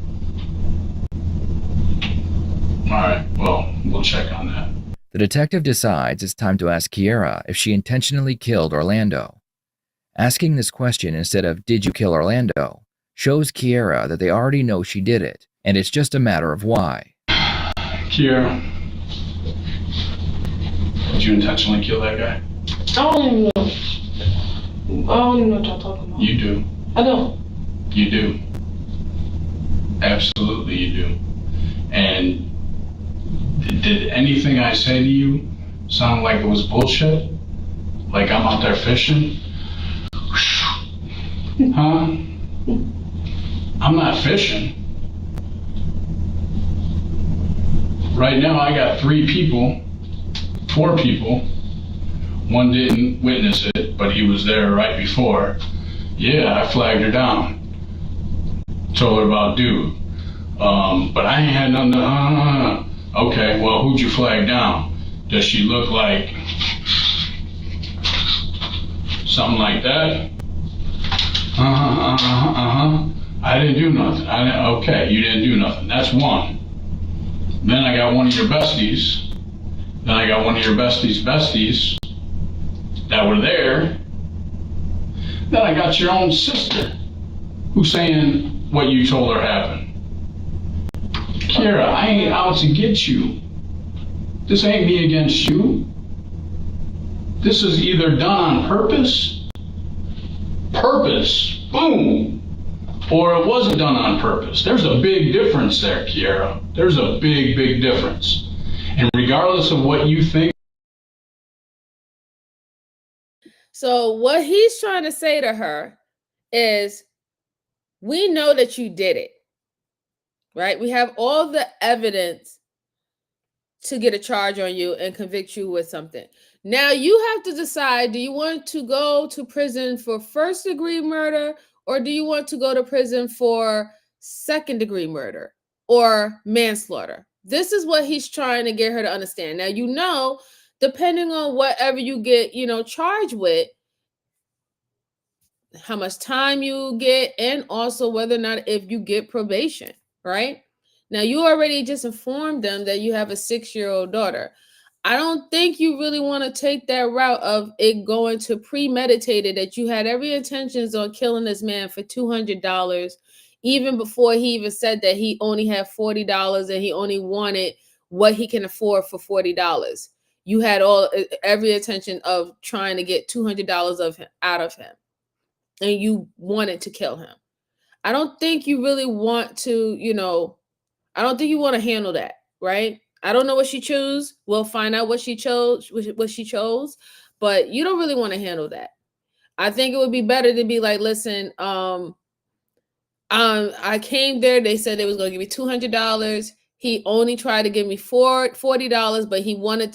All right, well, we'll check on that. The detective decides it's time to ask Kiara if she intentionally killed Orlando. Asking this question instead of "Did you kill Orlando?" shows Kiara that they already know she did it, and it's just a matter of why. Kiara, did you intentionally kill that guy? I don't even know. I don't even know what y'all talking about. You do. I don't. You do. Absolutely you do. And did anything I say to you sound like it was bullshit? Like I'm out there fishing? Huh? I'm not fishing. Right now I got 4 people. One didn't witness it, but he was there right before. Yeah, I flagged her down. Told her about dude. But I ain't had nothing to, Okay, well, who'd you flag down? Does she look like something like that? I didn't do nothing. Okay, you didn't do nothing. That's one. Then I got one of your besties. Then I got one of your besties that were there. Then I got your own sister who's saying what you told her happened. Kiara, I ain't out to get you. This ain't me against you. This is either done on purpose, boom, or it wasn't done on purpose. There's a big difference there, Kiara. There's a big, big difference. And regardless of what you think. So what he's trying to say to her is, we know that you did it, right? We have all the evidence to get a charge on you and convict you with something. Now you have to decide, do you want to go to prison for first-degree murder or do you want to go to prison for second-degree murder? or manslaughter. This is what he's trying to get her to understand. Now, depending on whatever you get, charged with, how much time you get, and also whether or not if you get probation, right? Now, you already just informed them that you have a 6-year-old daughter. I don't think you really want to take that route of it going to premeditated, that you had every intentions on killing this man for $200, even before he even said that he only had $40 and he only wanted what he can afford for $40. You had every intention of trying to get $200 out of him, and you wanted to kill him. I don't think you really want to, I don't think you want to handle that, right? I don't know what she chose. We'll find out what she chose, but you don't really want to handle that. I think it would be better to be like, listen, I came there. They said they was going to give me $200. He only tried to give me $40, but he wanted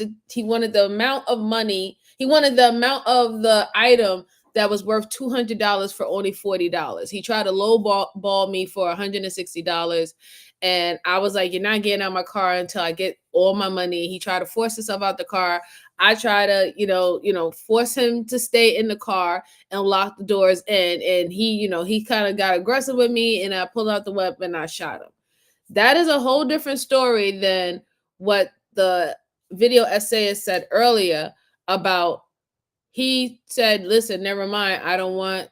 the amount of money. He wanted the amount of the item that was worth $200 for only $40. He tried to lowball me for $160. And I was like, you're not getting out of my car until I get all my money. He tried to force himself out the car. I try to, force him to stay in the car and lock the doors in. And he kind of got aggressive with me, and I pulled out the weapon and I shot him. That is a whole different story than what the video essayist said earlier about. He said, listen, never mind. I don't want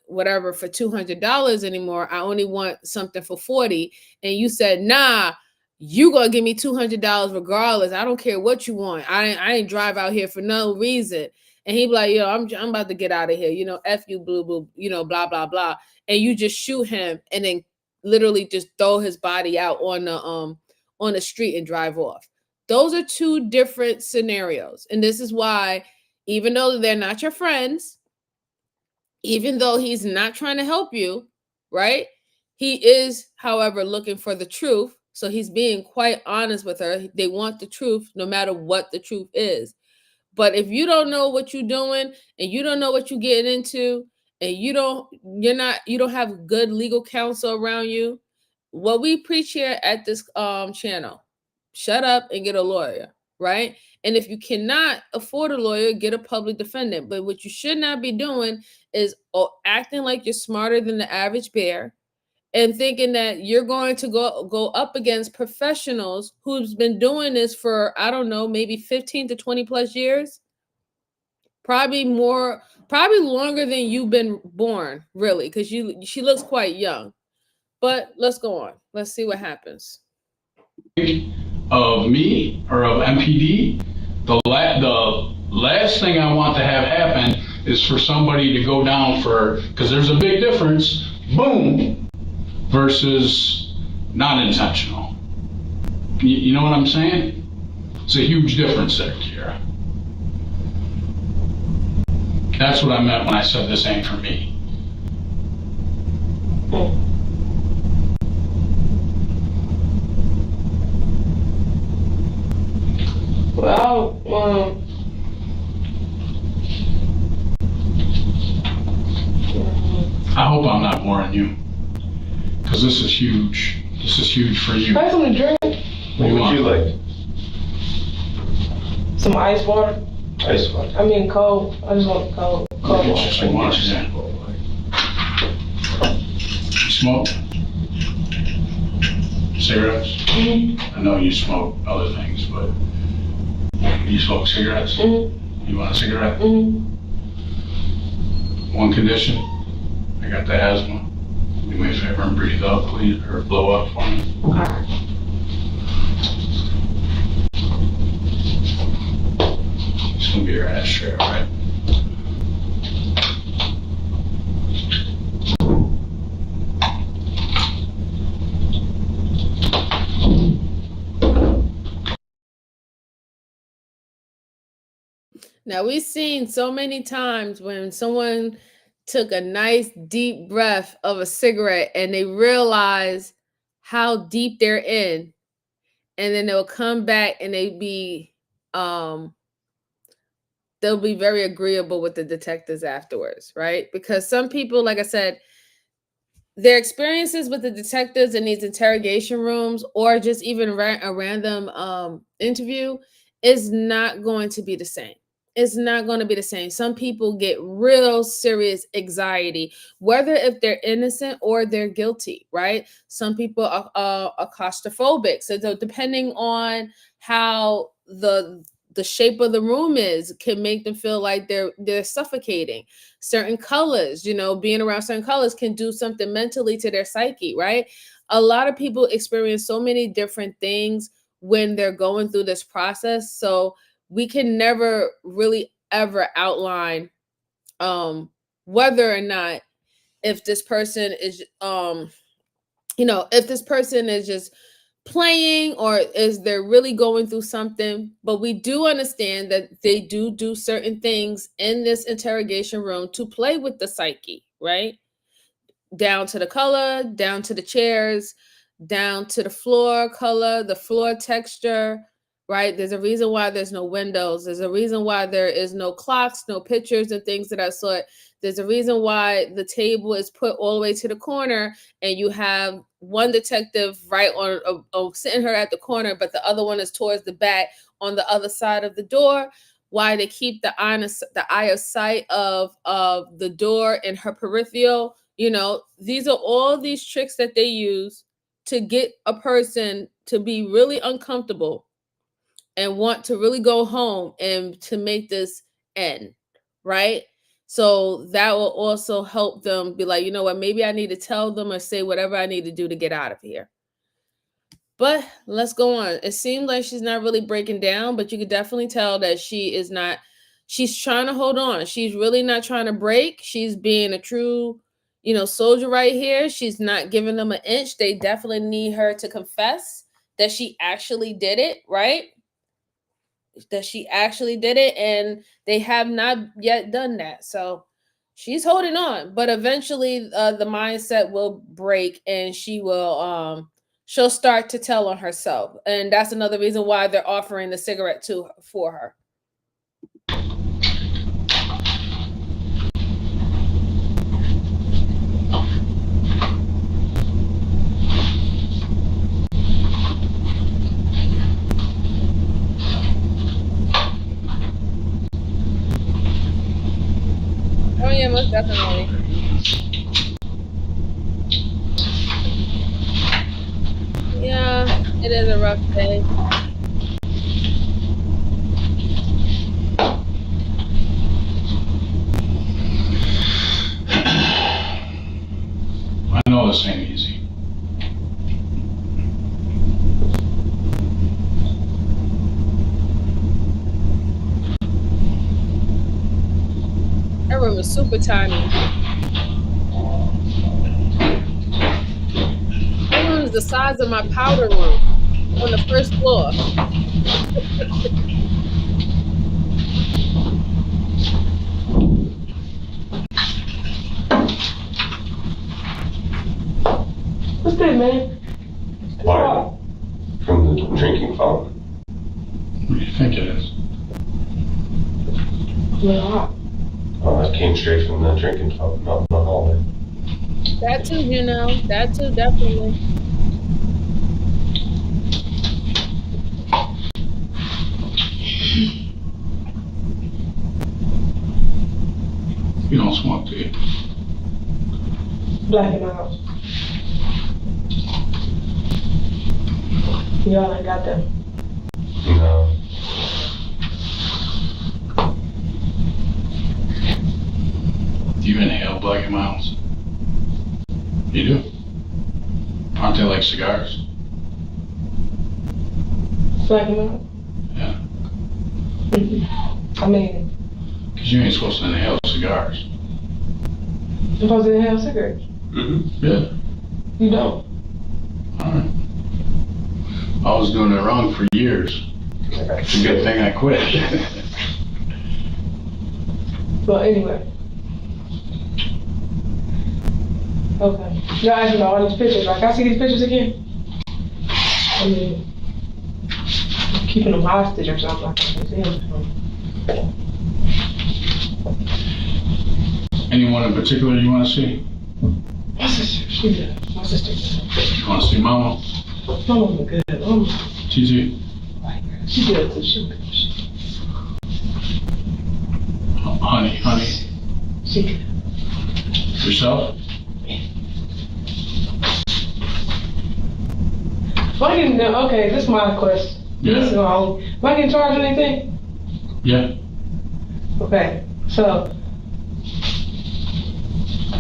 whatever for $200 anymore. I only want something for $40. And you said, nah, you gonna give me $200 regardless. I don't care what you want. I ain't drive out here for no reason. And he be like, yo, I'm about to get out of here. F you, blue, blue, blah, blah, blah. And you just shoot him and then literally just throw his body out on the street and drive off. Those are two different scenarios. And this is why, even though they're not your friends, even though he's not trying to help you, right? He is, however, looking for the truth. So he's being quite honest with her. They want the truth no matter what the truth is. But if you don't know what you're doing and you don't know what you're getting into, and you don't have good legal counsel around you, what we preach here at this channel, shut up and get a lawyer, right? And if you cannot afford a lawyer, get a public defendant. But what you should not be doing is acting like you're smarter than the average bear and thinking that you're going to go up against professionals who's been doing this for, I don't know, maybe 15 to 20 plus years. Probably longer than you've been born, really, because she looks quite young. But let's go on. Let's see what happens. Of me or of MPD, the last thing I want to have happen is for somebody to go down because there's a big difference, boom, versus not intentional. You know what I'm saying? It's a huge difference there, Kiara. That's what I meant when I said this ain't for me. Well, I hope I'm not boring you, because this is huge. This is huge for you. I want a drink. What would you like? Some ice water. Ice water. I mean cold. I just want cold water. You smoke? Cigarettes? Mm-hmm. I know you smoke other things, but you smoke cigarettes? Mm-hmm. You want a cigarette? Mm-hmm. One condition, I got the asthma. Do me a favor and breathe up, please, or blow up for me. Okay. It's gonna be your ashtray, all right? Now, we've seen so many times when someone took a nice deep breath of a cigarette and they realize how deep they're in, and then they'll come back and they'll be very agreeable with the detectives afterwards, right? Because some people, like I said, their experiences with the detectives in these interrogation rooms, or just even a random interview, is not going to be the same. It's not going to be the same. Some people get real serious anxiety, whether if they're innocent or they're guilty, right? Some people are claustrophobic. So depending on how the shape of the room is, can make them feel like they're suffocating. Certain colors, being around certain colors can do something mentally to their psyche, right? A lot of people experience so many different things when they're going through this process. So we can never really ever outline whether or not, if this person is if this person is just playing or is they're really going through something. But we do understand that they do certain things in this interrogation room to play with the psyche, right? Down to the color, down to the chairs, down to the floor color, the floor texture, right? There's a reason why there's no windows. There's a reason why there is no clocks, no pictures and things of that sort. There's a reason why the table is put all the way to the corner and you have one detective right on sitting her at the corner, but the other one is towards the back on the other side of the door. Why they keep the eye of sight of the door in her peripheral. These are all these tricks that they use to get a person to be really uncomfortable and want to really go home and to make this end, right? So that will also help them be like, you know what, maybe I need to tell them or say whatever I need to do to get out of here. But let's go on. It seems like she's not really breaking down, but you could definitely tell that she's trying to hold on. She's really not trying to break. She's being a true, soldier right here. She's not giving them an inch. They definitely need her to confess that she actually did it, right? That she actually did it, and they have not yet done that. So she's holding on, but eventually the mindset will break and she'll start to tell on herself. And that's another reason why they're offering the cigarette for her. Oh yeah, most definitely. Yeah, it is a rough day. I know this ain't easy. That room is super tiny. That room is the size of my powder room on the first floor. What's that, man? Water from the drinking fountain. What do you think it is? Well, Oh, that came straight from the drinking fountain out in the hallway. That too, that too, definitely. You don't smoke, do you? black in my house. Y'all ain't got them. No. Do you inhale black in my house? You do? Aren't they like cigars? Black in my house? Yeah. I mean, Because you ain't supposed to inhale cigars. I'm supposed to inhale cigarettes. Mm-hmm. Yeah. You don't. Alright. I was doing it wrong for years. It's a good thing I quit. Well, anyway. Okay. Y'all asked me about all these pictures. Like, I see these pictures again. I mean, keeping them hostage or something like that. Anyone in particular you want to see? What's this? She good. My sister good. You want to see Mama? Mama good. TT. She good too. She good. Honey. She good. Yourself? Am I getting, okay, this is my question. Yeah. This is my own. Am I getting charged with anything? Yeah. Okay, so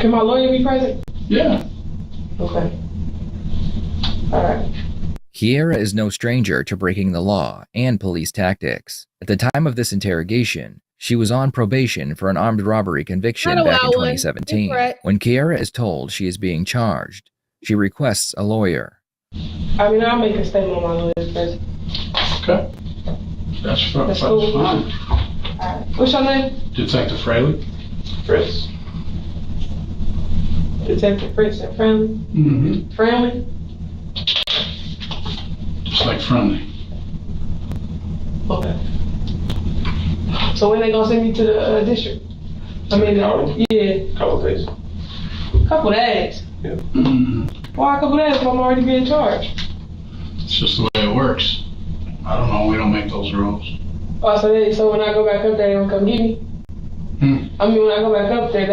can my lawyer be present? Yeah. Okay. All right. Kiara is no stranger to breaking the law and police tactics. At the time of this interrogation, she was on probation for an armed robbery conviction Not a back in wild one. 2017. Incorrect. When Kiara is told she is being charged, she requests a lawyer. I mean, I'll make a statement on my lawyer's present. Okay. That's fine. That's cool. Fine. All right. What's your name? Detective Fraley? Fritz. Detective Fritz and Friendly? Mm-hmm. Friendly? Just like friendly. Okay. So when they gonna send me to the district? I mean, yeah. Couple days. Couple days? Yeah. Mm-hmm. Why a couple days if I'm already being charged? It's just the way it works. I don't know. We don't make those rules. Oh, so when I go back up there, they don't come get me? I mean, when I go back up there,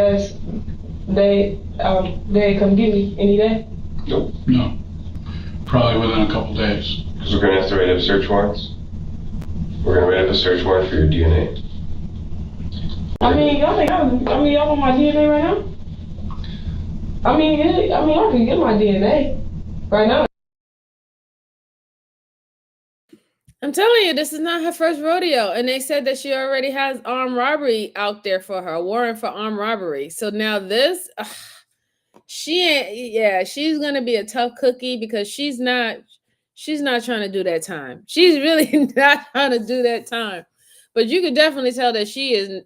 they come get me any day? Nope. No. Probably within a couple days. Because we're gonna have to write up search warrants. We're gonna write up a search warrant for your DNA. I mean, y'all want my DNA right now? I mean, I can get my DNA right now. I'm telling you, this is not her first rodeo. And they said that she already has armed robbery out there for her, a warrant for armed robbery. So now this, she's gonna be a tough cookie because she's not trying to do that time. She's really not trying to do that time. But you can definitely tell that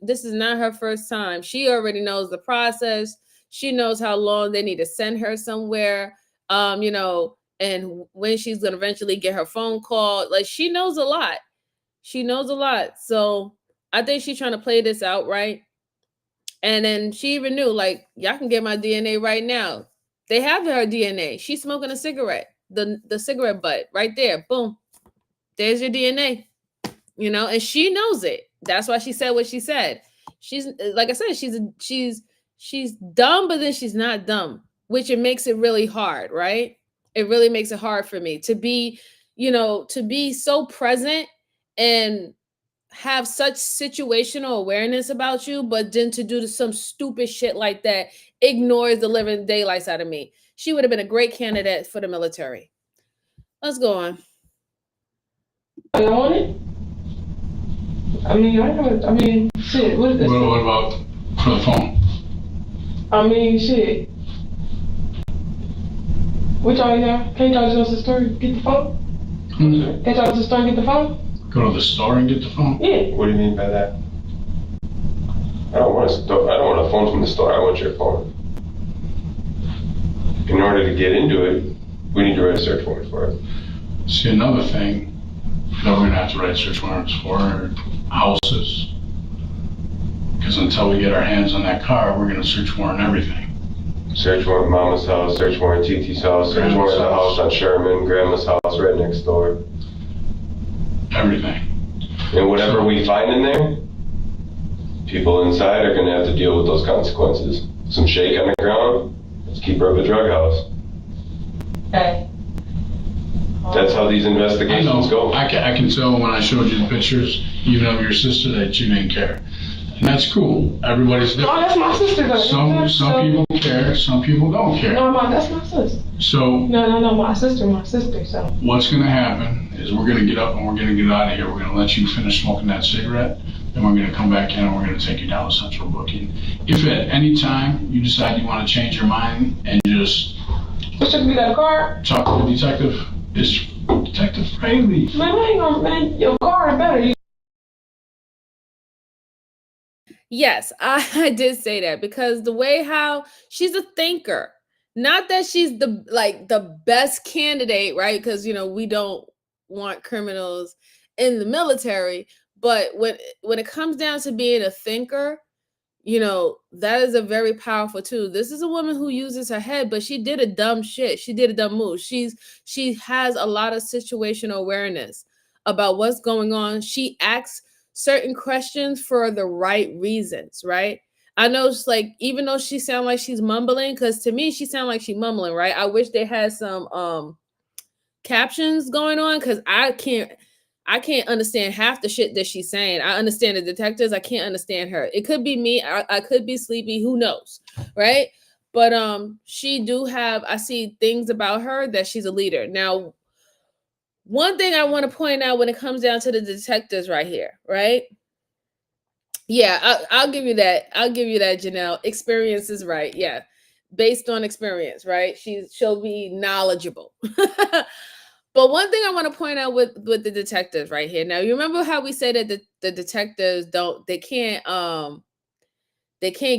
this is not her first time. She already knows the process. She knows how long they need to send her somewhere. And when she's going to eventually get her phone call. Like, she knows a lot. So I think she's trying to play this out, right? And then she even knew, like, y'all can get my DNA right now. They have her DNA. She's smoking a cigarette. The cigarette butt right there. Boom. There's your DNA. And she knows it. That's why she said what she said. She's, like I said, she's dumb, but then she's not dumb, which it makes it really hard, right? It really makes it hard for me to be so present and have such situational awareness about you, but then to do some stupid shit like that ignores the living daylights out of me. She would have been a great candidate for the military. Let's go on. You want it? Shit. What is this? What about for the phone? Shit. What y'all here? Can't y'all just go to the store and get the phone? Mm-hmm. Can't y'all go to the store and get the phone? Go to the store and get the phone? Yeah. What do you mean by that? I don't want a phone from the store. I want your phone. In order to get into it, we need to write a search warrant for it. See, another thing that we're gonna have to write search warrants for are houses. Because until we get our hands on that car, we're gonna search warrant everything. Search warrant Mama's house, search warrant TT's house, search warrant the house on Sherman, Grandma's house right next door. Everything. And whatever we find in there, people inside are gonna have to deal with those consequences. Some shake on the ground, let's keep her up a drug house. Okay. That's how these investigations go. I can tell when I showed you the pictures, even of your sister, that you didn't care. And that's cool. Everybody's different. No, that's my sister though. Some people care, some people don't care. No, that's my sister. So No, my sister, so. What's gonna happen is we're gonna get up and we're gonna get out of here. We're gonna let you finish smoking that cigarette, then we're gonna come back in and we're gonna take you down to central booking. If at any time you decide you wanna change your mind and just You got a card? talk to the detective, it's Detective Fraley. Man, I ain't gonna, man, your card better. Yes, I did say that because the way how she's a thinker, not that she's the best candidate, right? Because we don't want criminals in the military, but when it comes down to being a thinker, that is a very powerful tool. This is a woman who uses her head, but she did a dumb shit. She did a dumb move. She has a lot of situational awareness about what's going on. She asks certain questions for the right reasons, right? I know it's like, even though she sounds like she's mumbling, because to me she sounds like she's mumbling, right? I wish they had some captions going on, because I can't understand half the shit that she's saying. I understand the detectives. I can't understand her. It could be me. I could be sleepy. Who knows? Right? But I see things about her that she's a leader. Now, one thing I want to point out when it comes down to the detectives right here, right? Yeah, I'll give you that. I'll give you that, Janelle. Experience is right. Yeah. Based on experience, right? She'll be knowledgeable. But one thing I want to point out with the detectives right here. Now, you remember how we said that the detectives they can't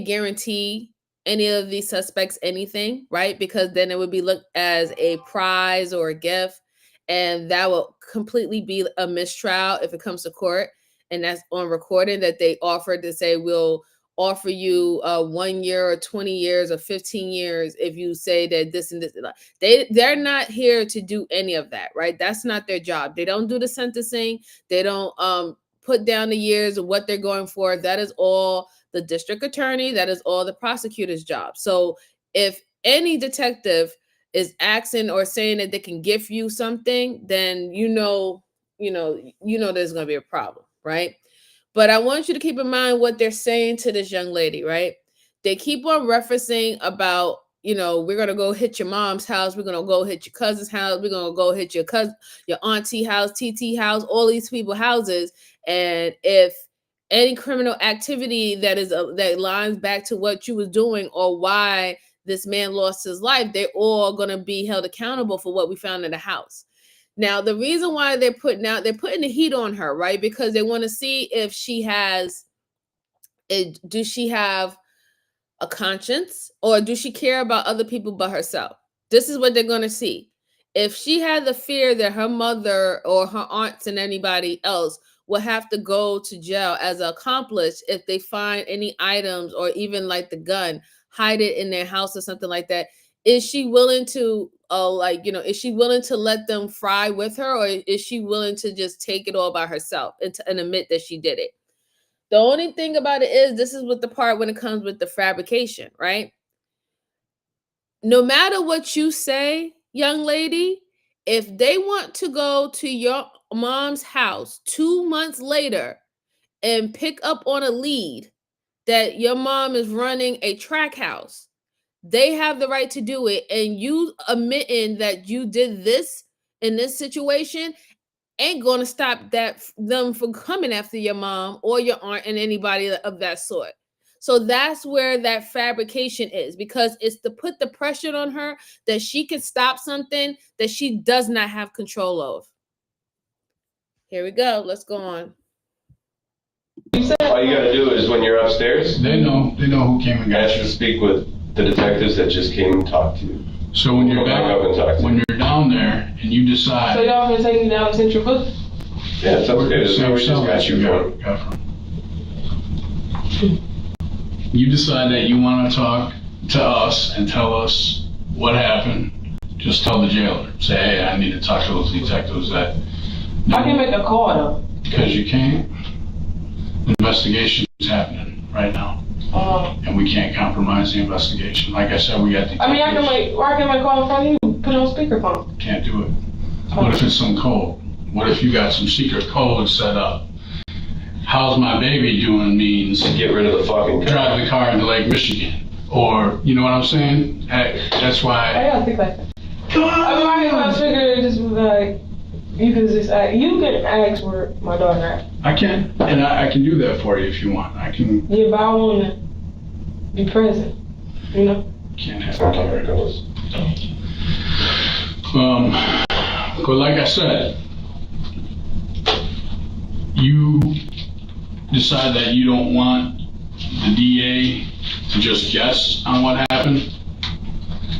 guarantee any of these suspects anything, right? Because then it would be looked as a prize or a gift, and that will completely be a mistrial if it comes to court. And that's on recording that they offered to say, we'll offer you 1 year or 20 years or 15 years if you say that this and this. They're not here to do any of that, right? That's not their job. They don't do the sentencing. They don't put down the years of what they're going for. That is all the district attorney. That is all the prosecutor's job. So if any detective is asking or saying that they can give you something, then you know there's going to be a problem, right? But I want you to keep in mind what they're saying to this young lady, right? They keep on referencing about, we're going to go hit your mom's house. We're going to go hit your cousin's house. We're going to go hit your auntie house, TT house, all these people's houses. And if any criminal activity that lines back to what you was doing or why this man lost his life, they're all going to be held accountable for what we found in the house. Now, the reason why they're putting the heat on her, right? Because they want to see if does she have a conscience, or does she care about other people but herself? This is what they're going to see. If she had the fear that her mother or her aunts and anybody else will have to go to jail as an accomplice if they find any items or even like the gun, hide it in their house or something like that, is she willing to is she willing to let them fry with her, or is she willing to just take it all by herself and admit that she did it? The only thing about it is, this is what the part when it comes with the fabrication, right? No matter what you say, young lady, if they want to go to your mom's house 2 months later and pick up on a lead that your mom is running a track house, they have the right to do it. And you admitting that you did this in this situation ain't going to stop them from coming after your mom or your aunt and anybody of that sort. So that's where that fabrication is, because it's to put the pressure on her that she can stop something that she does not have control of. Here we go. Let's go on. All you got to do is when you're upstairs, they know who came and got you. Speak with the detectives that just came and talked to you. So when you're when you're down there and you decide. So y'all gonna take me down to Central Book? Yeah, it's upstairs. So we just got you from. You decide that you want to talk to us and tell us what happened. Just tell the jailer. Say, hey, I need to talk to those detectives that. I can make a call though. Because you can't. The investigation is happening right now. And we can't compromise the investigation. Like I said, we got the. I mean, I can make a call in front of you, put it on speakerphone. Can't do it. What if it's some code? What if you got some secret code set up? How's my baby doing means get rid of the fucking car. Drive the car into Lake Michigan. Or, you know what I'm saying? That's why. I gotta think like that. I mean, I figured just like, you can ask where my daughter at. I can, and I can do that for you if you want. I can. Yeah, but I want to be present, you know? Can't have it. But like I said, you decide that you don't want the DA to just guess on what happened.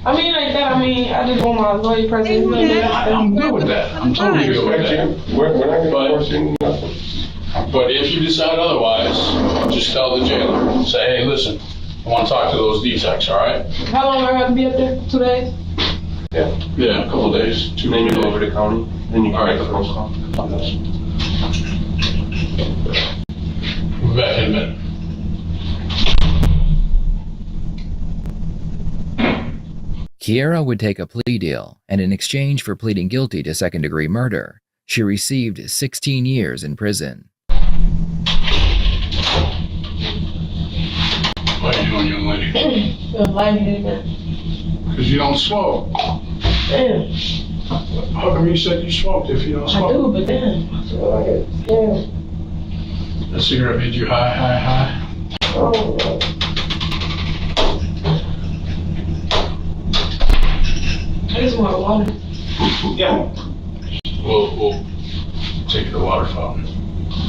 I mean, like that. I mean, I just want my lawyer present. I'm good with that. I'm totally good with that. We're not going to force you nothing. But if you decide otherwise, just tell the jailer. Say, hey, listen, I want to talk to those detectives, all right? How long do I have to be up there? 2 days? Yeah, a couple of days. Then you go over to county. Then you can make a phone call. We'll be back in a minute. Kiara would take a plea deal, and in exchange for pleading guilty to second-degree murder, she received 16 years in prison. What are you doing, young lady? Because you don't smoke. Damn. How come you said you smoked if you don't smoke? I do, but damn. I feel like it's damn. The cigarette made you high. Oh, I need some more water. Yeah. We'll take you to the water fountain.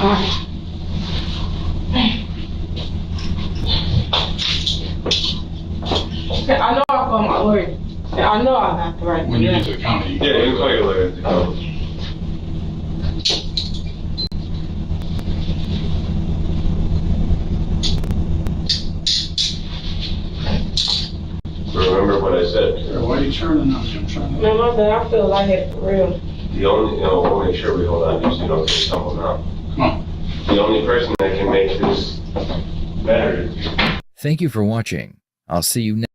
Alright. Okay, I know I called my lawyer. Yeah, I know I got the right. When you get to the county. Yeah, you can call your lawyer at the county. Remember what I said. Why are you turning on me? I'm trying to. No, my bad. I feel like it for real. The only, we'll make sure we hold on to you so you don't get stumbled now. Come on. The only person that can make this better is you. Thank you for watching. I'll see you next.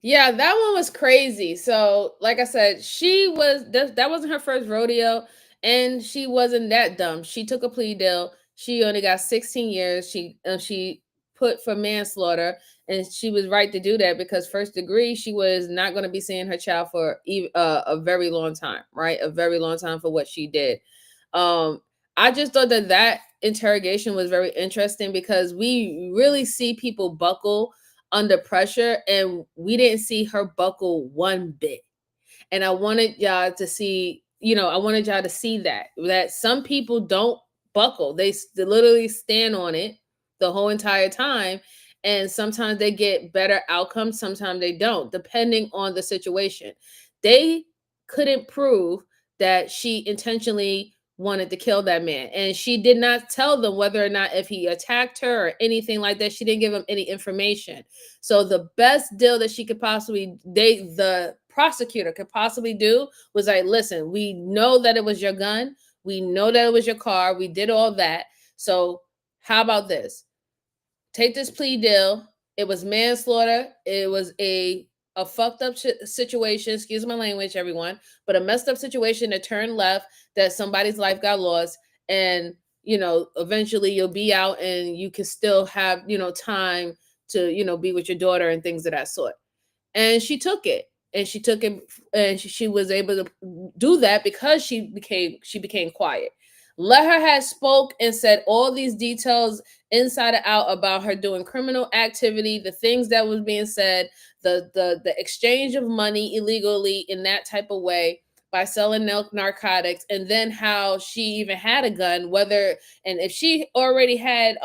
Yeah, that one was crazy. So, like I said, that wasn't her first rodeo, and she wasn't that dumb. She took a plea deal. She only got 16 years. She put for manslaughter, and she was right to do that because first degree, she was not going to be seeing her child for a very long time, right? A very long time for what she did. I just thought that interrogation was very interesting because we really see people buckle under pressure, and we didn't see her buckle one bit. And I wanted y'all to see, that some people don't buckle. They literally stand on it the whole entire time. And sometimes they get better outcomes, sometimes they don't, depending on the situation. They couldn't prove that she intentionally wanted to kill that man. And she did not tell them whether or not if he attacked her or anything like that. She didn't give them any information. So the best deal that she could the prosecutor could possibly do was like, listen, we know that it was your gun. We know that it was your car. We did all that. So how about this? Take this plea deal. It was manslaughter. It was a fucked up situation. Excuse my language, everyone, but a messed up situation that turned left, that somebody's life got lost. And, eventually you'll be out and you can still have, time to, be with your daughter and things of that sort. And she took it. And she was able to do that because she became quiet. Let her have spoke and said all these details inside and out about her doing criminal activity, the things that was being said, the exchange of money illegally in that type of way by selling narcotics, and then how she even had a gun, and if she already had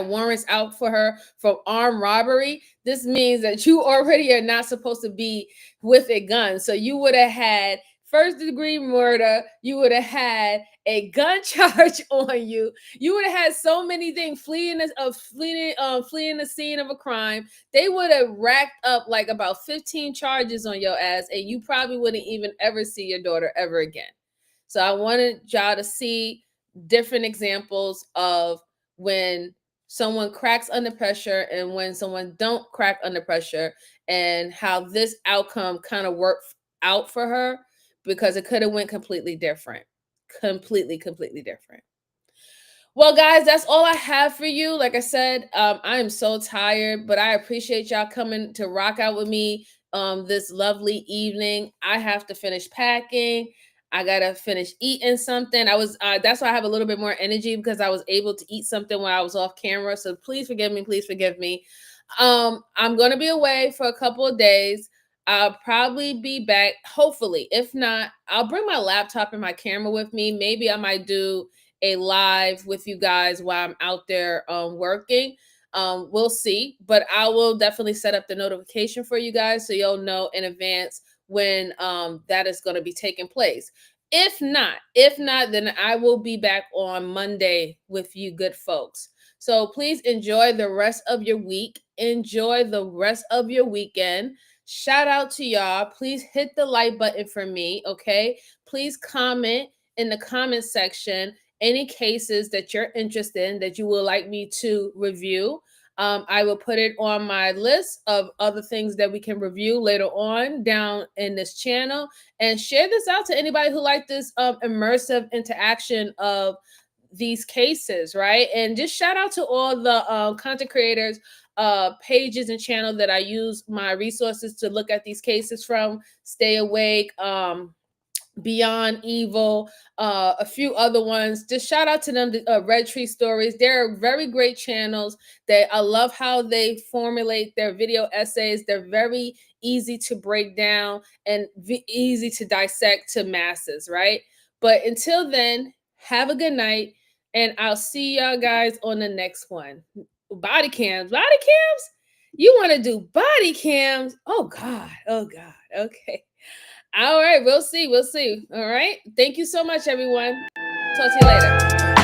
warrants out for her for armed robbery. This means that you already are not supposed to be with a gun. So you would have had first degree murder. You would have had a gun charge on you. You would have had so many things, fleeing the scene of a crime. They would have racked up like about 15 charges on your ass, and you probably wouldn't even ever see your daughter ever again. So I wanted y'all to see different examples of when someone cracks under pressure and when someone don't crack under pressure, and how this outcome kind of worked out for her, because it could have went completely different. Completely different. Well, guys, that's all I have for you. Like I said, I am so tired, but I appreciate y'all coming to rock out with me this lovely evening. I have to finish packing. I gotta finish eating something. That's why I have a little bit more energy, because I was able to eat something while I was off camera. So please forgive me. Please forgive me. I'm gonna be away for a couple of days. I'll probably be back, hopefully. If not, I'll bring my laptop and my camera with me. Maybe I might do a live with you guys while I'm out there working. We'll see, but I will definitely set up the notification for you guys so you'll know in advance when that is going to be taking place. If not, then I will be back on Monday with you good folks. So please enjoy the rest of your week. Enjoy the rest of your weekend. Shout out to y'all. Please hit the like button for me, okay? Please comment in the comment section any cases that you're interested in that you would like me to review. I will put it on my list of other things that we can review later on down in this channel, and share this out to anybody who like this immersive interaction of these cases, right? And just shout out to all the content creators, pages and channel that I use my resources to look at these cases from. Stay Awake, Beyond Evil, a few other ones. Just shout out to them, Red Tree Stories. They're very great channels. I love how they formulate their video essays. They're very easy to break down and easy to dissect to masses, right? But until then, have a good night, and I'll see y'all guys on the next one. Body cams. You want to do body cams? Oh God. Okay. All right, we'll see. All right. Thank you so much, everyone. Talk to you later.